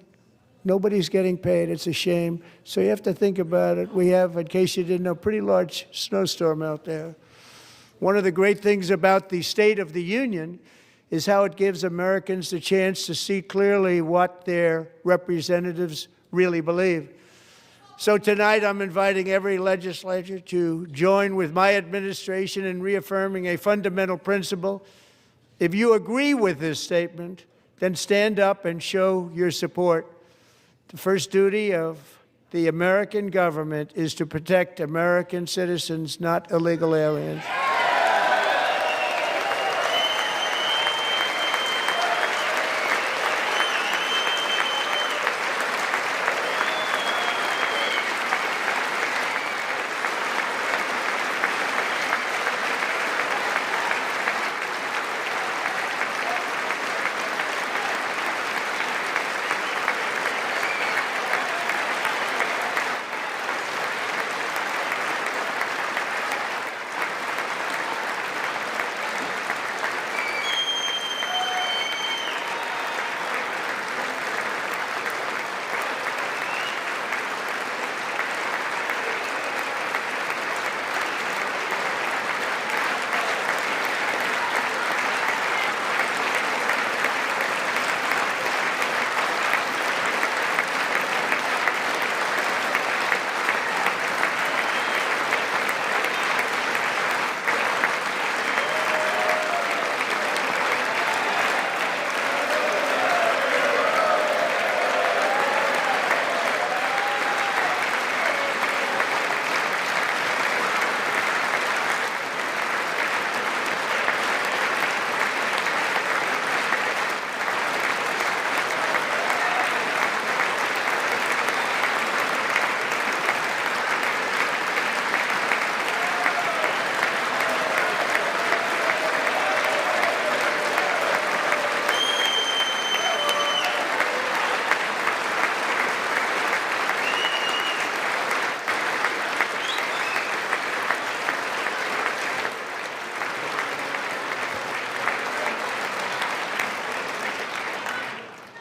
Nobody's getting paid. It's a shame. So you have to think about it. We have, in case you didn't know, a pretty large snowstorm out there. One of the great things about the State of the Union is how it gives Americans the chance to see clearly what their representatives really believe. So tonight I'm inviting every legislator to join with my administration in reaffirming a fundamental principle. If you agree with this statement, then stand up and show your support. The first duty of the American government is to protect American citizens, not illegal aliens.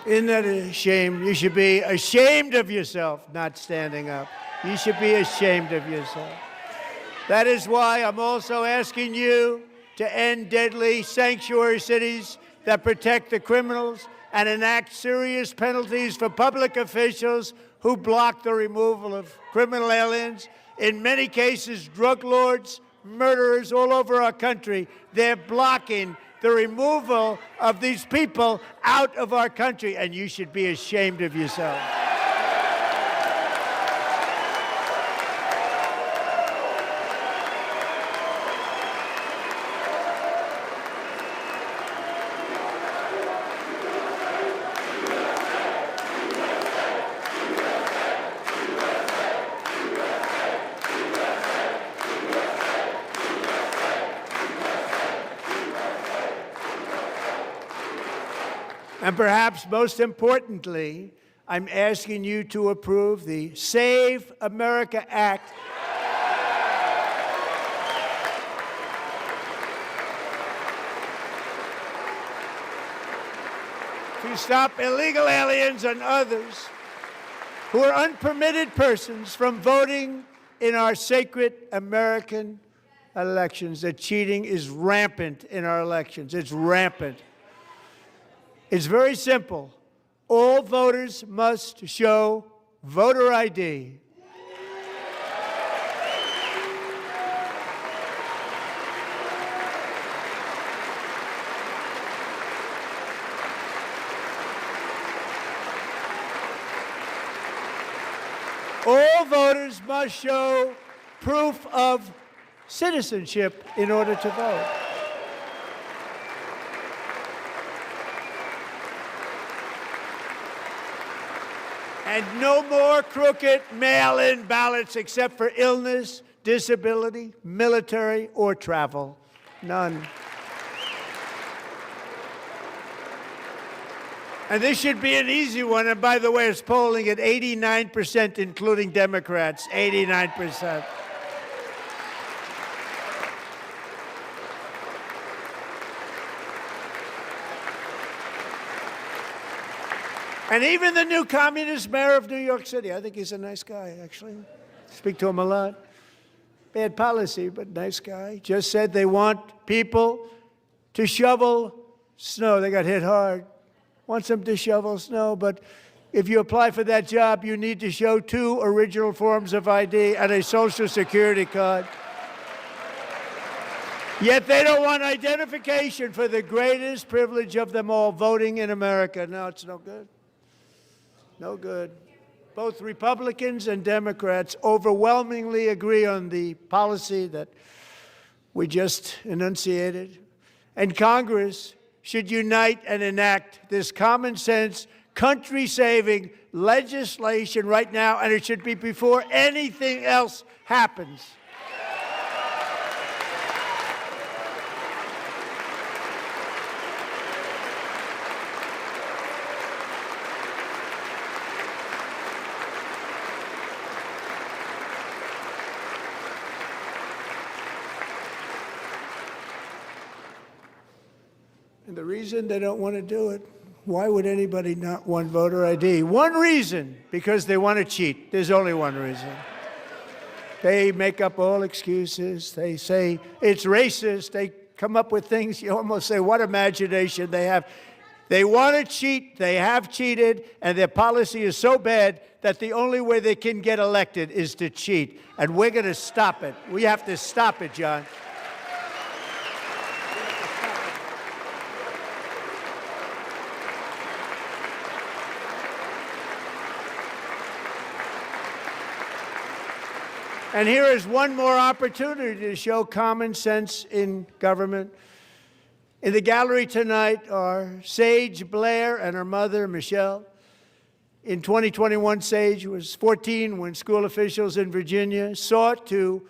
Isn't that a shame? You should be ashamed of yourself not standing up. You should be ashamed of yourself. That is why I'm also asking you to end deadly sanctuary cities that protect the criminals and enact serious penalties for public officials who block the removal of criminal aliens. In many cases, drug lords, murderers all over our country, they're blocking the removal of these people out of our country, and you should be ashamed of yourself. And perhaps most importantly, I'm asking you to approve the Save America Act. To stop illegal aliens and others who are unpermitted persons from voting in our sacred American elections. That cheating is rampant in our elections. It's rampant. It's very simple. All voters must show voter ID. All voters must show proof of citizenship in order to vote. And no more crooked mail-in ballots except for illness, disability, military, or travel. None. And this should be an easy one. And by the way, it's polling at 89%, including Democrats, 89%. And even the new communist mayor of New York City, I think he's a nice guy, actually. Speak to him a lot. Bad policy, but nice guy. Just said they want people to shovel snow. They got hit hard. Wants them to shovel snow, but if you apply for that job, you need to show 2 original forms of ID and a Social Security card. Yet they don't want identification for the greatest privilege of them all, voting in America. No, it's no good. No good. Both Republicans and Democrats overwhelmingly agree on the policy that we just enunciated. And Congress should unite and enact this common sense, country-saving legislation right now, and it should be before anything else happens. And the reason they don't want to do it, why would anybody not want voter ID? One reason, because they want to cheat. There's only one reason. They make up all excuses. They say it's racist. They come up with things you almost say, what imagination they have. They want to cheat. They have cheated. And their policy is so bad that the only way they can get elected is to cheat. And we're going to stop it. We have to stop it, John. And here is one more opportunity to show common sense in government. In the gallery tonight are Sage Blair and her mother, Michelle. In 2021, Sage was 14 when school officials in Virginia sought to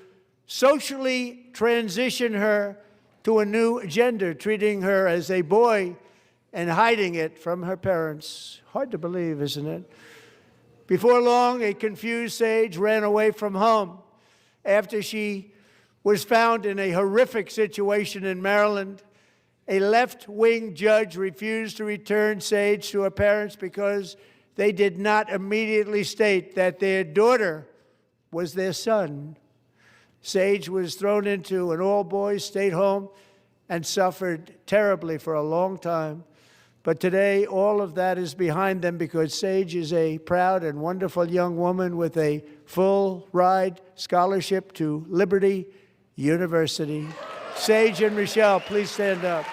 socially transition her to a new gender, treating her as a boy and hiding it from her parents. Hard to believe, isn't it? Before long, a confused Sage ran away from home after she was found in a horrific situation in Maryland A left-wing judge refused to return Sage to her parents because they did not immediately state that their daughter was their son. Sage was thrown into an all-boys state home and suffered terribly for a long time. But today, all of that is behind them because Sage is a proud and wonderful young woman with a full-ride scholarship to Liberty University. Sage and Michelle, please stand up.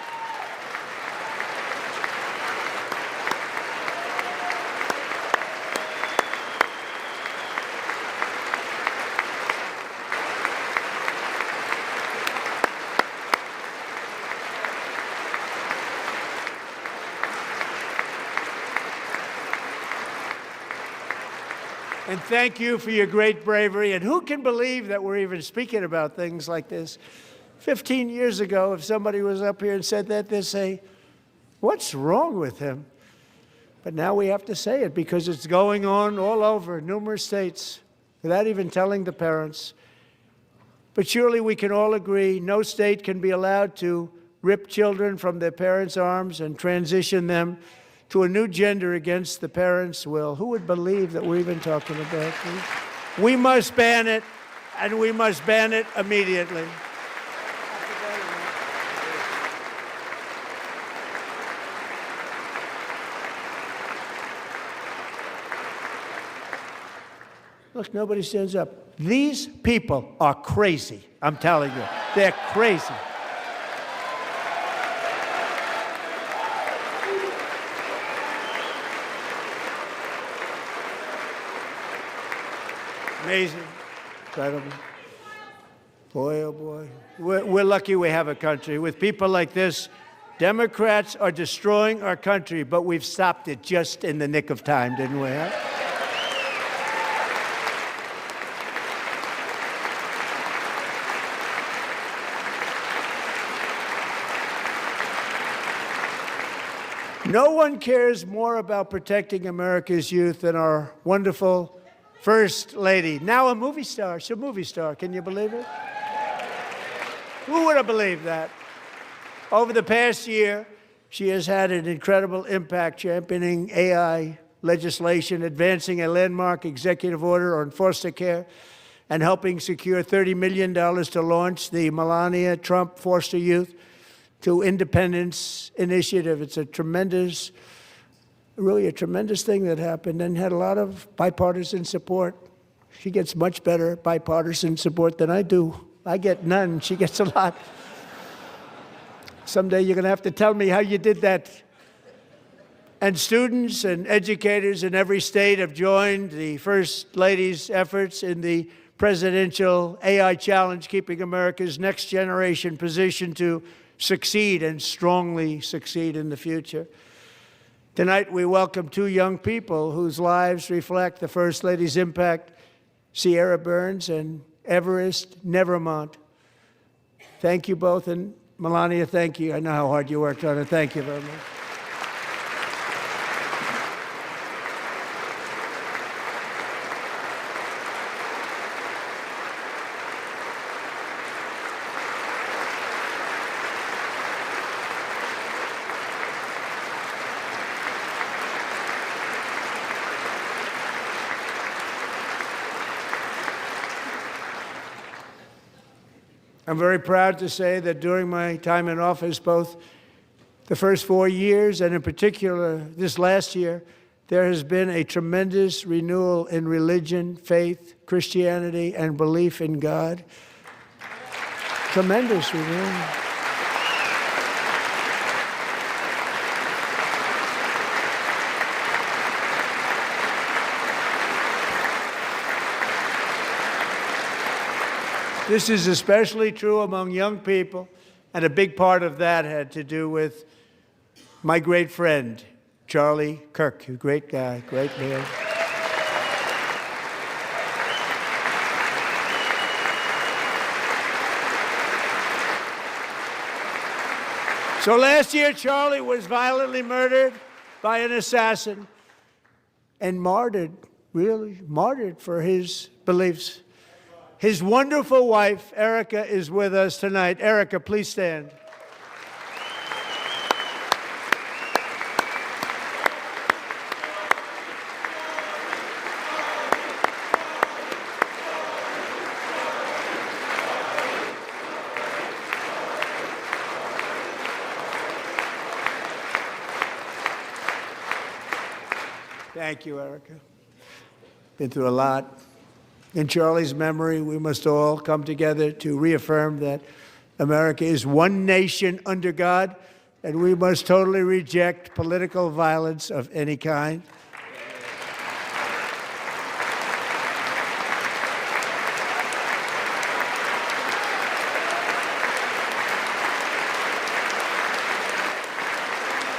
And thank you for your great bravery. And who can believe that we're even speaking about things like this? 15 years ago, if somebody was up here and said that, they'd say, what's wrong with him? But now we have to say it because it's going on all over numerous states without even telling the parents. But surely we can all agree no state can be allowed to rip children from their parents' arms and transition them to a new gender against the parents' will. Who would believe that we're even talking about this? We must ban it, and we must ban it immediately. Look, nobody stands up. These people are crazy, I'm telling you. They're crazy. Amazing, incredible. Boy, oh boy. We're lucky we have a country. With people like this, Democrats are destroying our country, but we've stopped it just in the nick of time, didn't we? Huh? No one cares more about protecting America's youth than our wonderful First Lady, now a movie star. She's a movie star. Can you believe it? Who would have believed that? Over the past year, she has had an incredible impact championing AI legislation, advancing a landmark executive order on foster care, and helping secure $30 million to launch the Melania Trump Foster Youth to Independence Initiative. It's a tremendous, really a tremendous thing that happened and had a lot of bipartisan support. She gets much better bipartisan support than I do. I get none. She gets a lot. Someday you're going to have to tell me how you did that. And students and educators in every state have joined the First Lady's efforts in the presidential AI challenge, keeping America's next generation positioned to succeed and strongly succeed in the future. Tonight, we welcome two young people whose lives reflect the First Lady's impact, Sierra Burns and Everest Nevermont. Thank you both, and Melania, thank you. I know how hard you worked on it. Thank you very much. I'm very proud to say that during my time in office, both the first 4 years and in particular this last year, there has been a tremendous renewal in religion, faith, Christianity, and belief in God. Tremendous renewal. This is especially true among young people, and a big part of that had to do with my great friend, Charlie Kirk, a great guy, great man. So last year, Charlie was violently murdered by an assassin and martyred, really martyred for his beliefs. His wonderful wife, Erica, is with us tonight. Erica, please stand. Thank you, Erica. Been through a lot. In Charlie's memory, we must all come together to reaffirm that America is one nation under God, and we must totally reject political violence of any kind.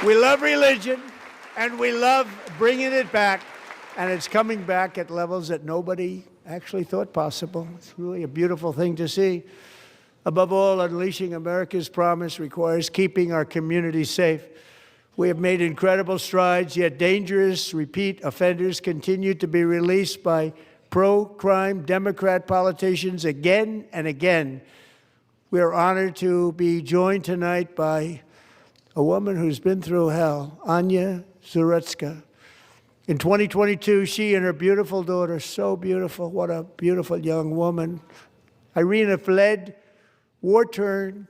We love religion, and we love bringing it back, and it's coming back at levels that nobody actually thought possible. It's really a beautiful thing to see. Above all, unleashing America's promise requires keeping our communities safe. We have made incredible strides, yet dangerous repeat offenders continue to be released by pro-crime Democrat politicians again and again. We are honored to be joined tonight by a woman who's been through hell, Anya Zarutska. In 2022, she and her beautiful daughter, so beautiful, what a beautiful young woman, Irina, fled war-torn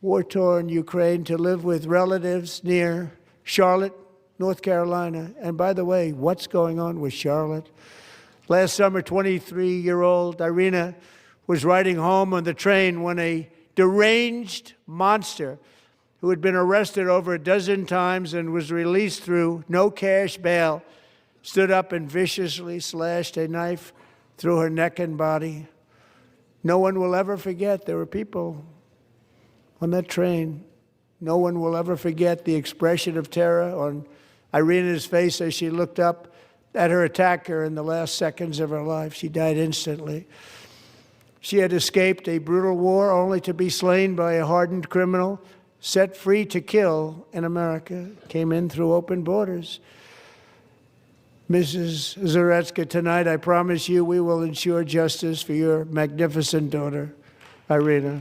Ukraine to live with relatives near Charlotte, North Carolina. And by the way, what's going on with Charlotte? Last summer, 23-year-old Irina was riding home on the train when a deranged monster who had been arrested over a dozen times and was released through no cash bail, stood up and viciously slashed a knife through her neck and body. No one will ever forget. There were people on that train. No one will ever forget the expression of terror on Irina's face as she looked up at her attacker in the last seconds of her life. She died instantly. She had escaped a brutal war only to be slain by a hardened criminal set free to kill in America, came in through open borders. Mrs. Zarutska, tonight I promise you we will ensure justice for your magnificent daughter, Irina.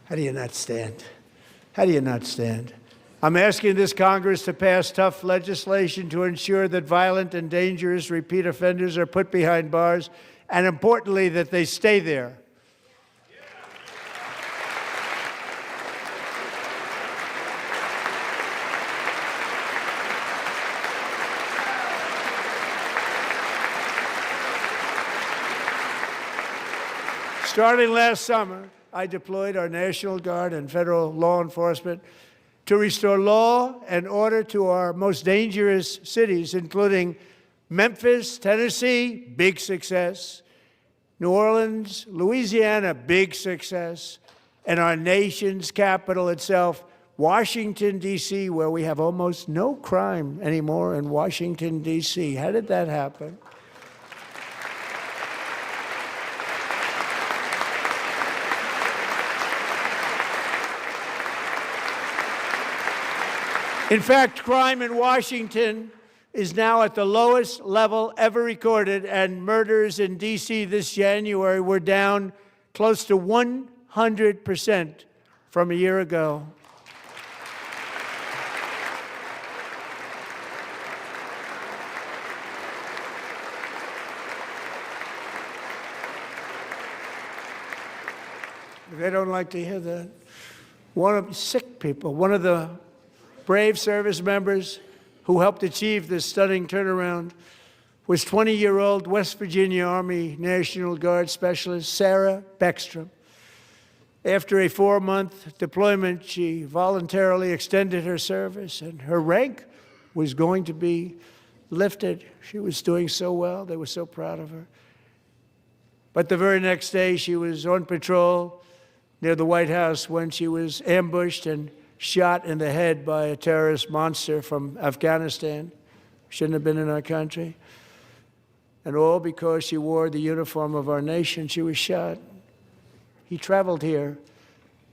How do you not stand? How do you not stand? I'm asking this Congress to pass tough legislation to ensure that violent and dangerous repeat offenders are put behind bars, and importantly, that they stay there. Starting last summer, I deployed our National Guard and federal law enforcement to restore law and order to our most dangerous cities, including Memphis, Tennessee, big success, New Orleans, Louisiana, big success, and our nation's capital itself, Washington, D.C., where we have almost no crime anymore in Washington, D.C. How did that happen? In fact, crime in Washington is now at the lowest level ever recorded, and murders in D.C. this January were down close to 100% from a year ago. They don't like to hear that. One of the brave service members who helped achieve this stunning turnaround was 20-year-old West Virginia Army National Guard Specialist Sarah Beckstrom. After a 4-month deployment, she voluntarily extended her service, and her rank was going to be lifted. She was doing so well. They were so proud of her. But the very next day, she was on patrol near the White House when she was ambushed and shot in the head by a terrorist monster from Afghanistan. Shouldn't have been in our country. And all because she wore the uniform of our nation, she was shot. He traveled here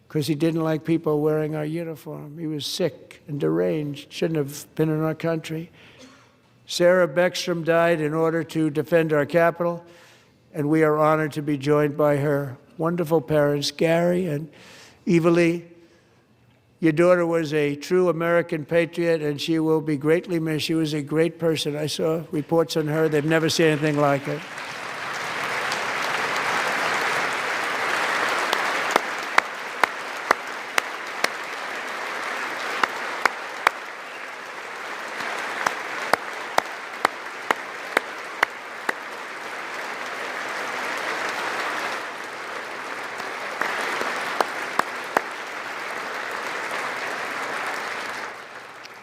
because he didn't like people wearing our uniform. He was sick and deranged, shouldn't have been in our country. Sarah Beckstrom died in order to defend our capital, and we are honored to be joined by her wonderful parents, Gary and Evalie. Your daughter was a true American patriot, and she will be greatly missed. She was a great person. I saw reports on her. They've never seen anything like it.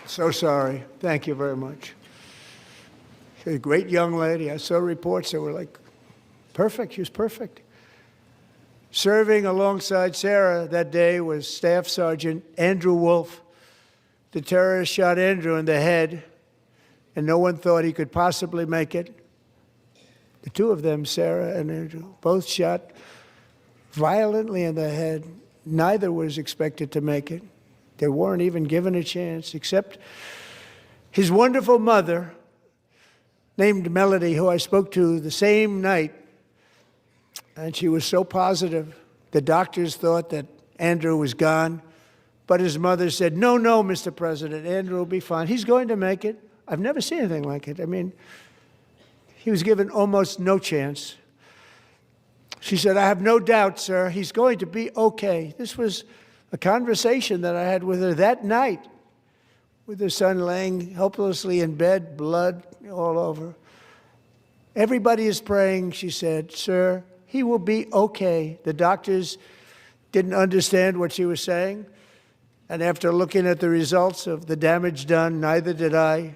So sorry. Thank you very much. She's a great young lady. I saw reports that were like perfect. She was perfect. Serving alongside Sarah that day was Staff Sergeant Andrew Wolf. The terrorist shot Andrew in the head, and no one thought he could possibly make it. The two of them, Sarah and Andrew, both shot violently in the head. Neither was expected to make it. They weren't even given a chance, except his wonderful mother, named Melody, who I spoke to the same night, and she was so positive. The doctors thought that Andrew was gone, but his mother said, no, Mr. President, Andrew will be fine. He's going to make it. I've never seen anything like it. I mean, he was given almost no chance. She said, I have no doubt, sir, he's going to be okay. This was a conversation that I had with her that night, with her son laying helplessly in bed, blood all over. Everybody is praying, she said, sir, he will be okay. The doctors didn't understand what she was saying, and after looking at the results of the damage done, neither did I.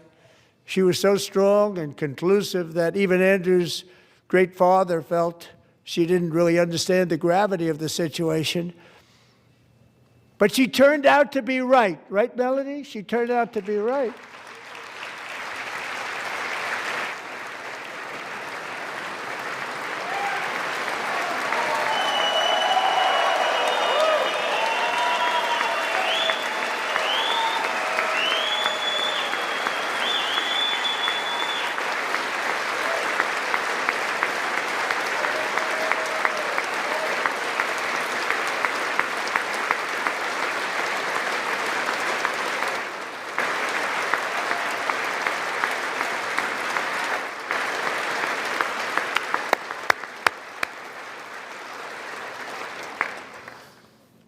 She was so strong and conclusive that even Andrew's great father felt she didn't really understand the gravity of the situation. But she turned out to be right. Right, Melody? She turned out to be right.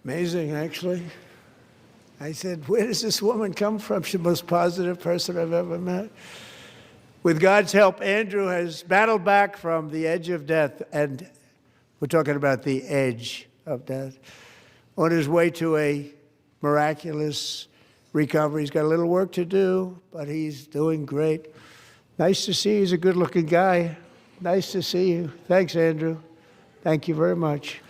Amazing, actually. I said, where does this woman come from? She's the most positive person I've ever met. With God's help, Andrew has battled back from the edge of death, and we're talking about the edge of death, on his way to a miraculous recovery. He's got a little work to do, but he's doing great. Nice to see you. He's a good-looking guy. Nice to see you. Thanks, Andrew. Thank you very much.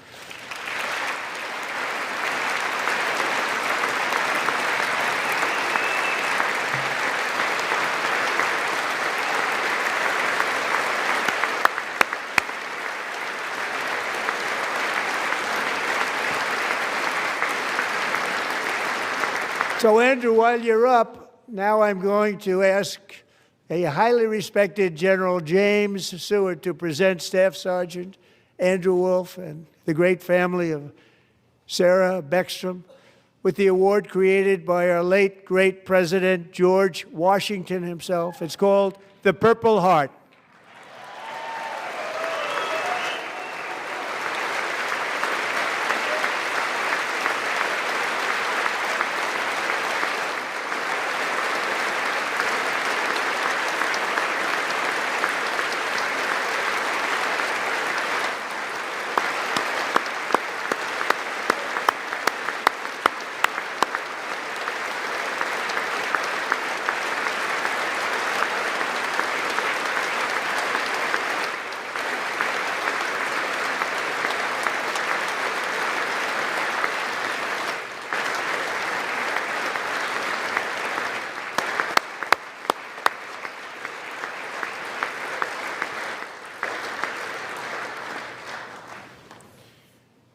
So, Andrew, while you're up, now I'm going to ask a highly respected General James Seward to present Staff Sergeant Andrew Wolf and the great family of Sarah Beckstrom with the award created by our late, great President George Washington himself. It's called the Purple Heart.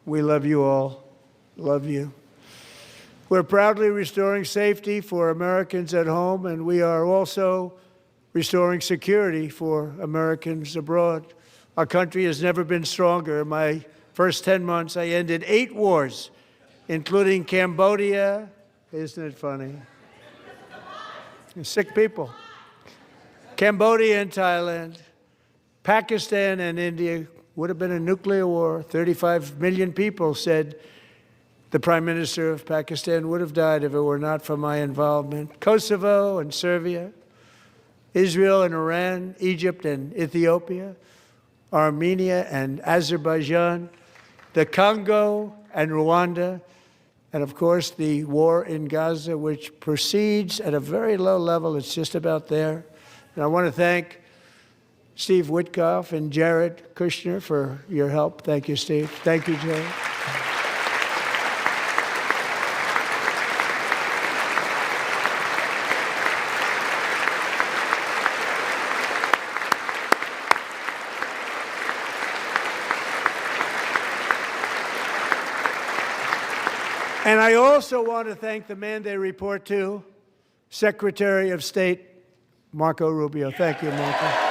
We love you all. Love you. We're proudly restoring safety for Americans at home, and we are also restoring security for Americans abroad. Our country has never been stronger. In my first 10 months, I ended 8 wars, including Cambodia. Isn't it funny? Sick people. Cambodia and Thailand, Pakistan and India. Would have been a nuclear war. 35 million people, said the Prime Minister of Pakistan, would have died if it were not for my involvement. Kosovo and Serbia, Israel and Iran, Egypt and Ethiopia, Armenia and Azerbaijan, the Congo and Rwanda, and of course the war in Gaza, which proceeds at a very low level. It's just about there. And I want to thank Steve Witkoff and Jared Kushner for your help. Thank you, Steve. Thank you, Jared. And I also want to thank the man they report to, Secretary of State Marco Rubio. Thank you, Marco.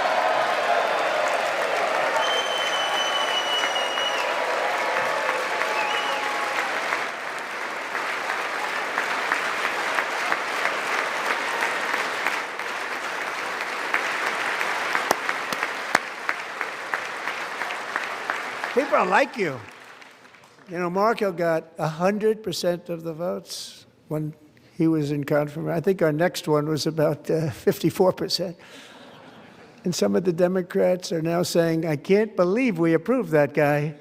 People like you. You know, Marco got 100% of the votes when he was in confirmation. I think our next one was about 54%. And some of the Democrats are now saying, I can't believe we approved that guy.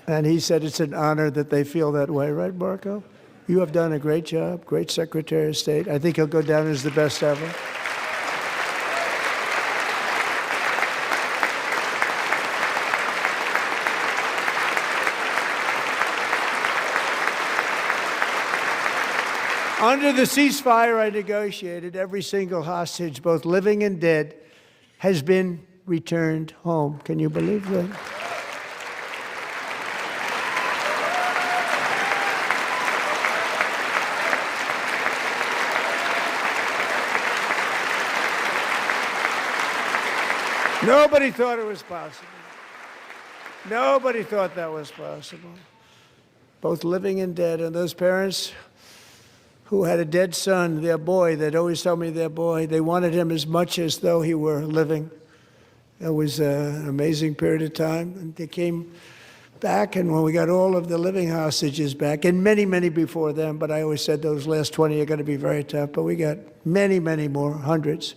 And he said it's an honor that they feel that way, right, Marco? You have done a great job, great Secretary of State. I think he'll go down as the best ever. Under the ceasefire I negotiated, every single hostage, both living and dead, has been returned home. Can you believe that? Nobody thought it was possible. Nobody thought that was possible. Both living and dead. And those parents who had a dead son, their boy, they'd always tell me their boy, they wanted him as much as though he were living. It was an amazing period of time. And they came back, and when we got all of the living hostages back, and many, many before them, but I always said those last 20 are going to be very tough, but we got many, many more, hundreds.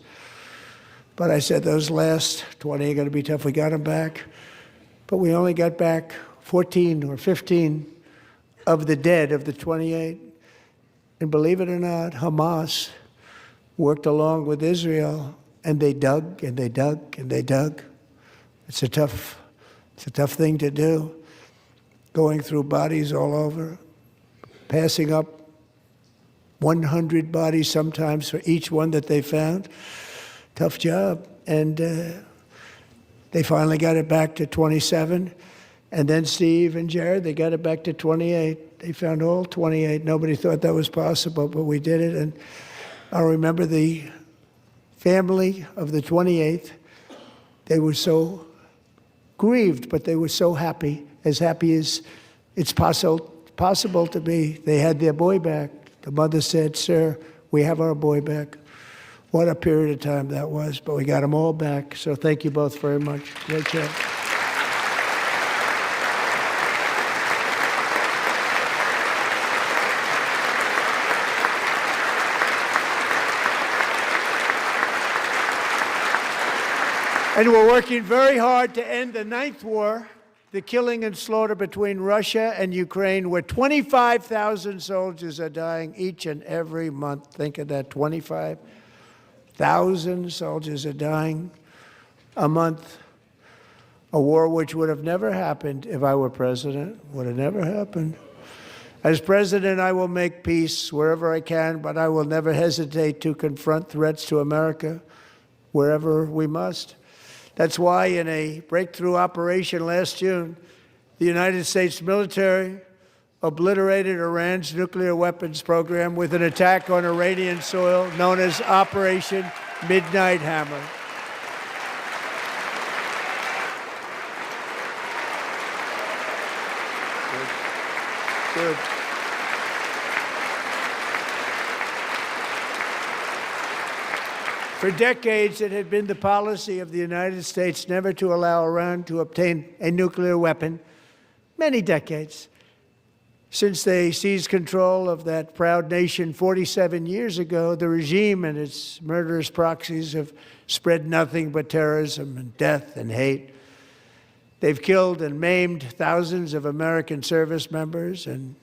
But I said those last 20 are going to be tough. We got them back, but we only got back 14 or 15 of the dead of the 28. And believe it or not, Hamas worked along with Israel, and they dug and they dug and they dug. It's a tough thing to do, going through bodies all over, passing up 100 bodies sometimes for each one that they found. Tough job. And they finally got it back to 27. And then Steve and Jared, they got it back to 28. They found all 28. Nobody thought that was possible, but we did it. And I remember the family of the 28th. They were so grieved, but they were so happy as it's possible to be. They had their boy back. The mother said, "Sir, we have our boy back." What a period of time that was, but we got them all back. So thank you both very much. Great job. And we're working very hard to end the 9th war, the killing and slaughter between Russia and Ukraine, where 25,000 soldiers are dying each and every month. Think of that, 25,000 soldiers are dying a month. A war which would have never happened if I were president, would have never happened. As president, I will make peace wherever I can, but I will never hesitate to confront threats to America wherever we must. That's why in a breakthrough operation last June, the United States military obliterated Iran's nuclear weapons program with an attack on Iranian soil known as Operation Midnight Hammer. Good. For decades, it had been the policy of the United States never to allow Iran to obtain a nuclear weapon. Many decades. Since they seized control of that proud nation 47 years ago, the regime and its murderous proxies have spread nothing but terrorism and death and hate. They've killed and maimed thousands of American service members and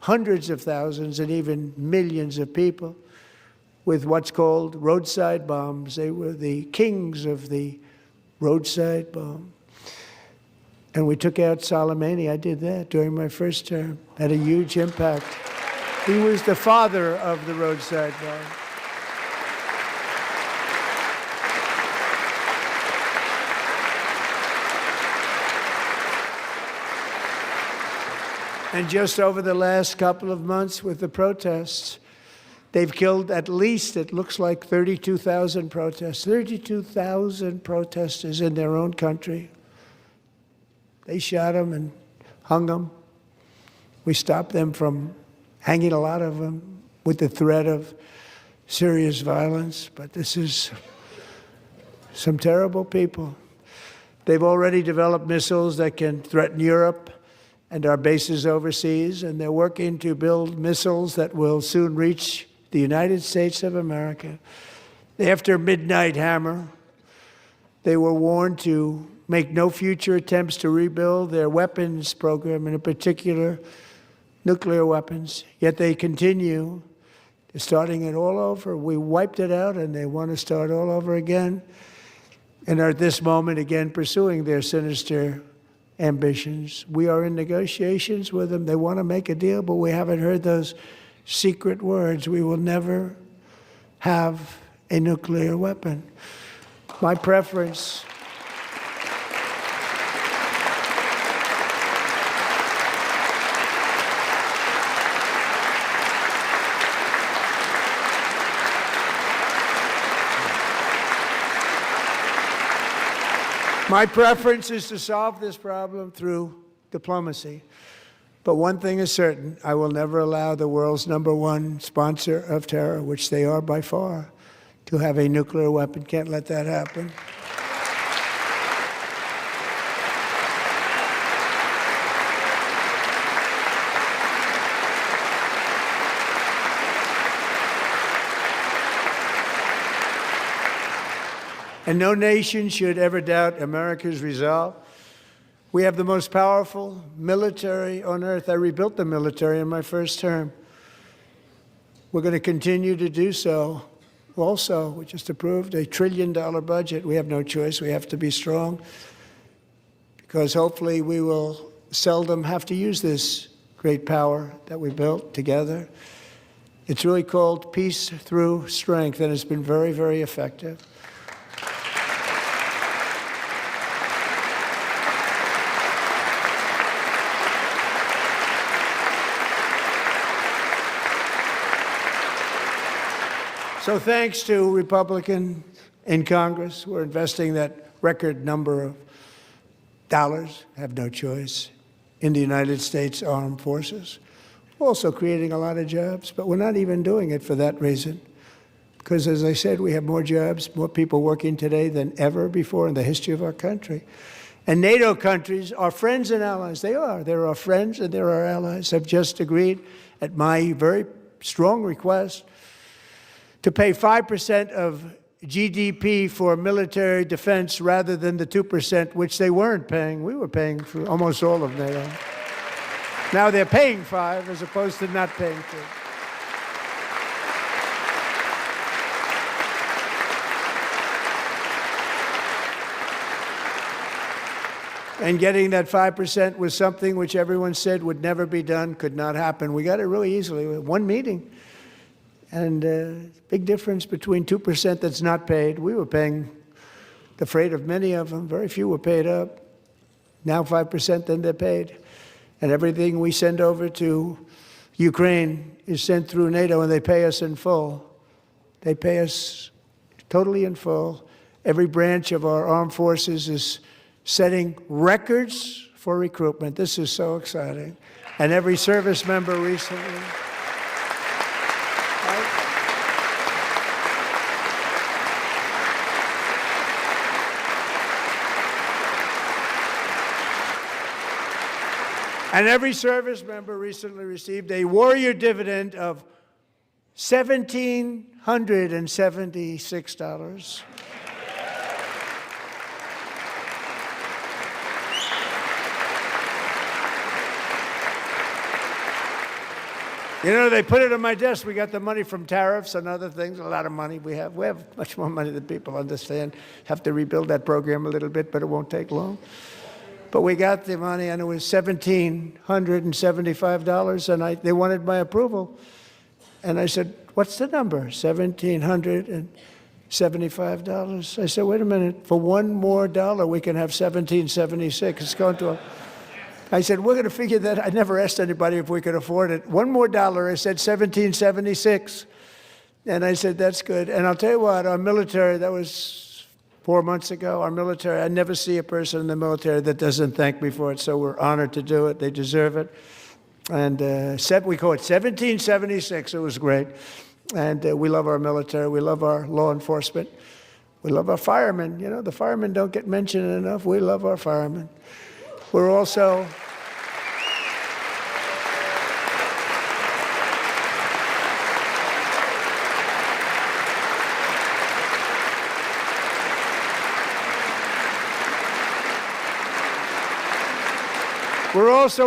hundreds of thousands and even millions of people with what's called roadside bombs. They were the kings of the roadside bomb. And we took out Soleimani. I did that during my first term. Had a huge impact. He was the father of the roadside bomb. And just over the last couple of months with the protests, they've killed at least, it looks like, 32,000 protesters. 32,000 protesters in their own country. They shot them and hung them. We stopped them from hanging a lot of them with the threat of serious violence. But this is some terrible people. They've already developed missiles that can threaten Europe and our bases overseas, and they're working to build missiles that will soon reach the United States of America. After Midnight Hammer, they were warned to make no future attempts to rebuild their weapons program, and in particular, nuclear weapons. Yet they continue. They're starting it all over. We wiped it out, and they want to start all over again, and are at this moment again pursuing their sinister ambitions. We are in negotiations with them. They want to make a deal, but we haven't heard those secret words. We will never have a nuclear weapon. My preference is to solve this problem through diplomacy. But one thing is certain, I will never allow the world's #1 sponsor of terror, which they are by far, to have a nuclear weapon. Can't let that happen. And no nation should ever doubt America's resolve. We have the most powerful military on earth. I rebuilt the military in my first term. We're going to continue to do so. Also, we just approved a $1 trillion budget. We have no choice. We have to be strong because hopefully we will seldom have to use this great power that we built together. It's really called peace through strength, and it's been very, very effective. So thanks to Republicans in Congress who are investing that record number of dollars, have no choice, in the United States Armed Forces. Also creating a lot of jobs, but we're not even doing it for that reason. Because as I said, we have more jobs, more people working today than ever before in the history of our country. And NATO countries are friends and allies. They are. They're our friends and they're our allies. Have just agreed at my very strong request to pay 5% of GDP for military defense rather than the 2%, which they weren't paying. We were paying for almost all of NATO. Now they're paying 5 as opposed to not paying 2. And getting that 5% was something which everyone said would never be done, could not happen. We got it really easily. One meeting. And big difference between 2% that's not paid. We were paying the freight of many of them. Very few were paid up. Now 5%, then they're paid. And everything we send over to Ukraine is sent through NATO, and they pay us in full. They pay us totally in full. Every branch of our armed forces is setting records for recruitment. This is so exciting. And every service member recently. And every service member recently received a warrior dividend of $1,776. You know, they put it on my desk. We got the money from tariffs and other things, a lot of money we have. We have much more money than people understand. Have to rebuild that program a little bit, but it won't take long. But we got the money, and it was $1,775, and they wanted my approval. And I said, what's the number? $1,775. I said, wait a minute, for one more dollar, we can have $1,776. It's going to I said, we're going to figure that. I never asked anybody if we could afford it. One more dollar, I said $1,776. And I said, that's good. And I'll tell you what, our military, that was 4 months ago, our military, I never see a person in the military that doesn't thank me for it, so we're honored to do it. They deserve it. And we call it 1776. It was great. And we love our military. We love our law enforcement. We love our firemen. You know, the firemen don't get mentioned enough. We love our firemen. We're also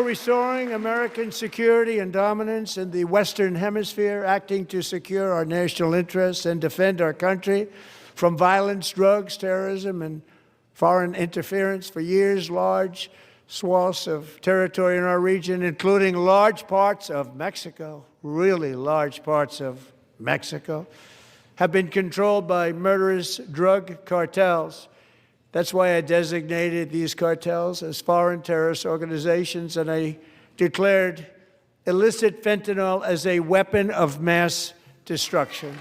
restoring American security and dominance in the Western Hemisphere, acting to secure our national interests and defend our country from violence, drugs, terrorism, and foreign interference. For years, large swaths of territory in our region, including large parts of Mexico, really large parts of Mexico, have been controlled by murderous drug cartels. That's why I designated these cartels as foreign terrorist organizations, and I declared illicit fentanyl as a weapon of mass destruction.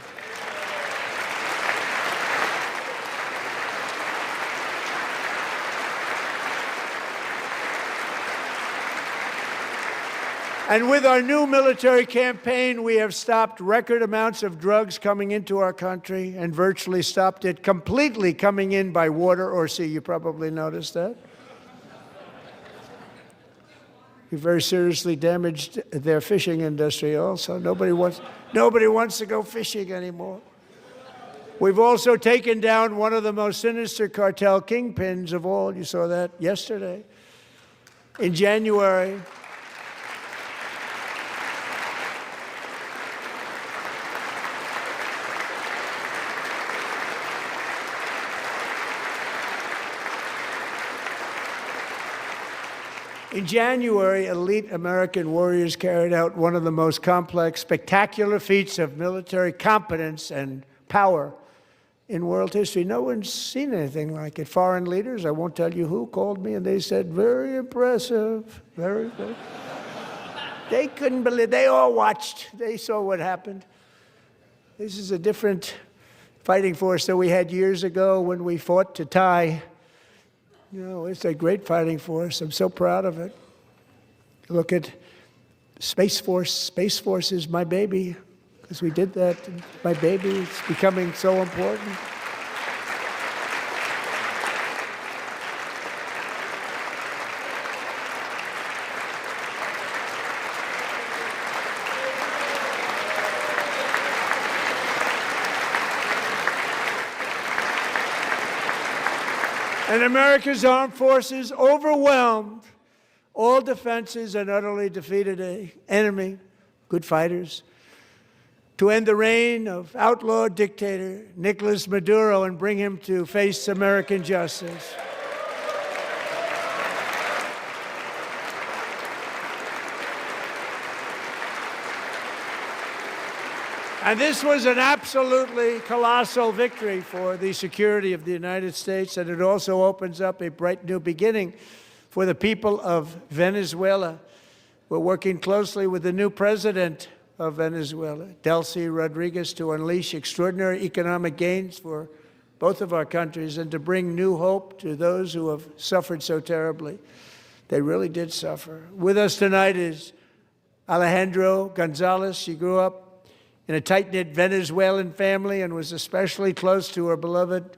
And with our new military campaign, we have stopped record amounts of drugs coming into our country and virtually stopped it completely coming in by water or sea. You probably noticed that. We very seriously damaged their fishing industry also. Nobody wants to go fishing anymore. We've also taken down one of the most sinister cartel kingpins of all. You saw that yesterday. In January, elite American warriors carried out one of the most complex, spectacular feats of military competence and power in world history. No one's seen anything like it. Foreign leaders, I won't tell you who, called me and they said, very impressive, very good. They couldn't believe, they all watched, they saw what happened. This is a different fighting force that we had years ago when we fought to tie. You know, it's a great fighting force. I'm so proud of it. Look at Space Force. Space Force is my baby, because we did that. My baby, it's becoming so important. And America's armed forces overwhelmed all defenses and utterly defeated an enemy, good fighters, to end the reign of outlaw dictator Nicolas Maduro and bring him to face American justice. And this was an absolutely colossal victory for the security of the United States, and it also opens up a bright new beginning for the people of Venezuela. We're working closely with the new president of Venezuela, Delcy Rodriguez, to unleash extraordinary economic gains for both of our countries and to bring new hope to those who have suffered so terribly. They really did suffer. With us tonight is Alejandro Gonzalez. She grew up in a tight-knit Venezuelan family and was especially close to her beloved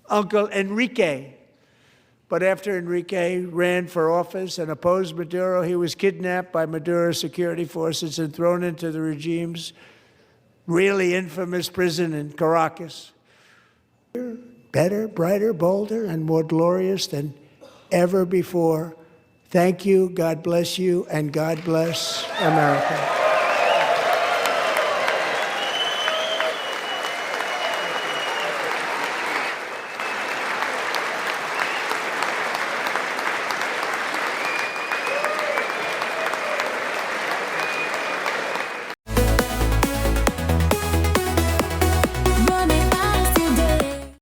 uncle Enrique. But after Enrique ran for office and opposed Maduro, he was kidnapped by Maduro's security forces and thrown into the regime's really infamous prison in Caracas. Better, brighter, bolder, and more glorious than ever before. Thank you, God bless you, and God bless America.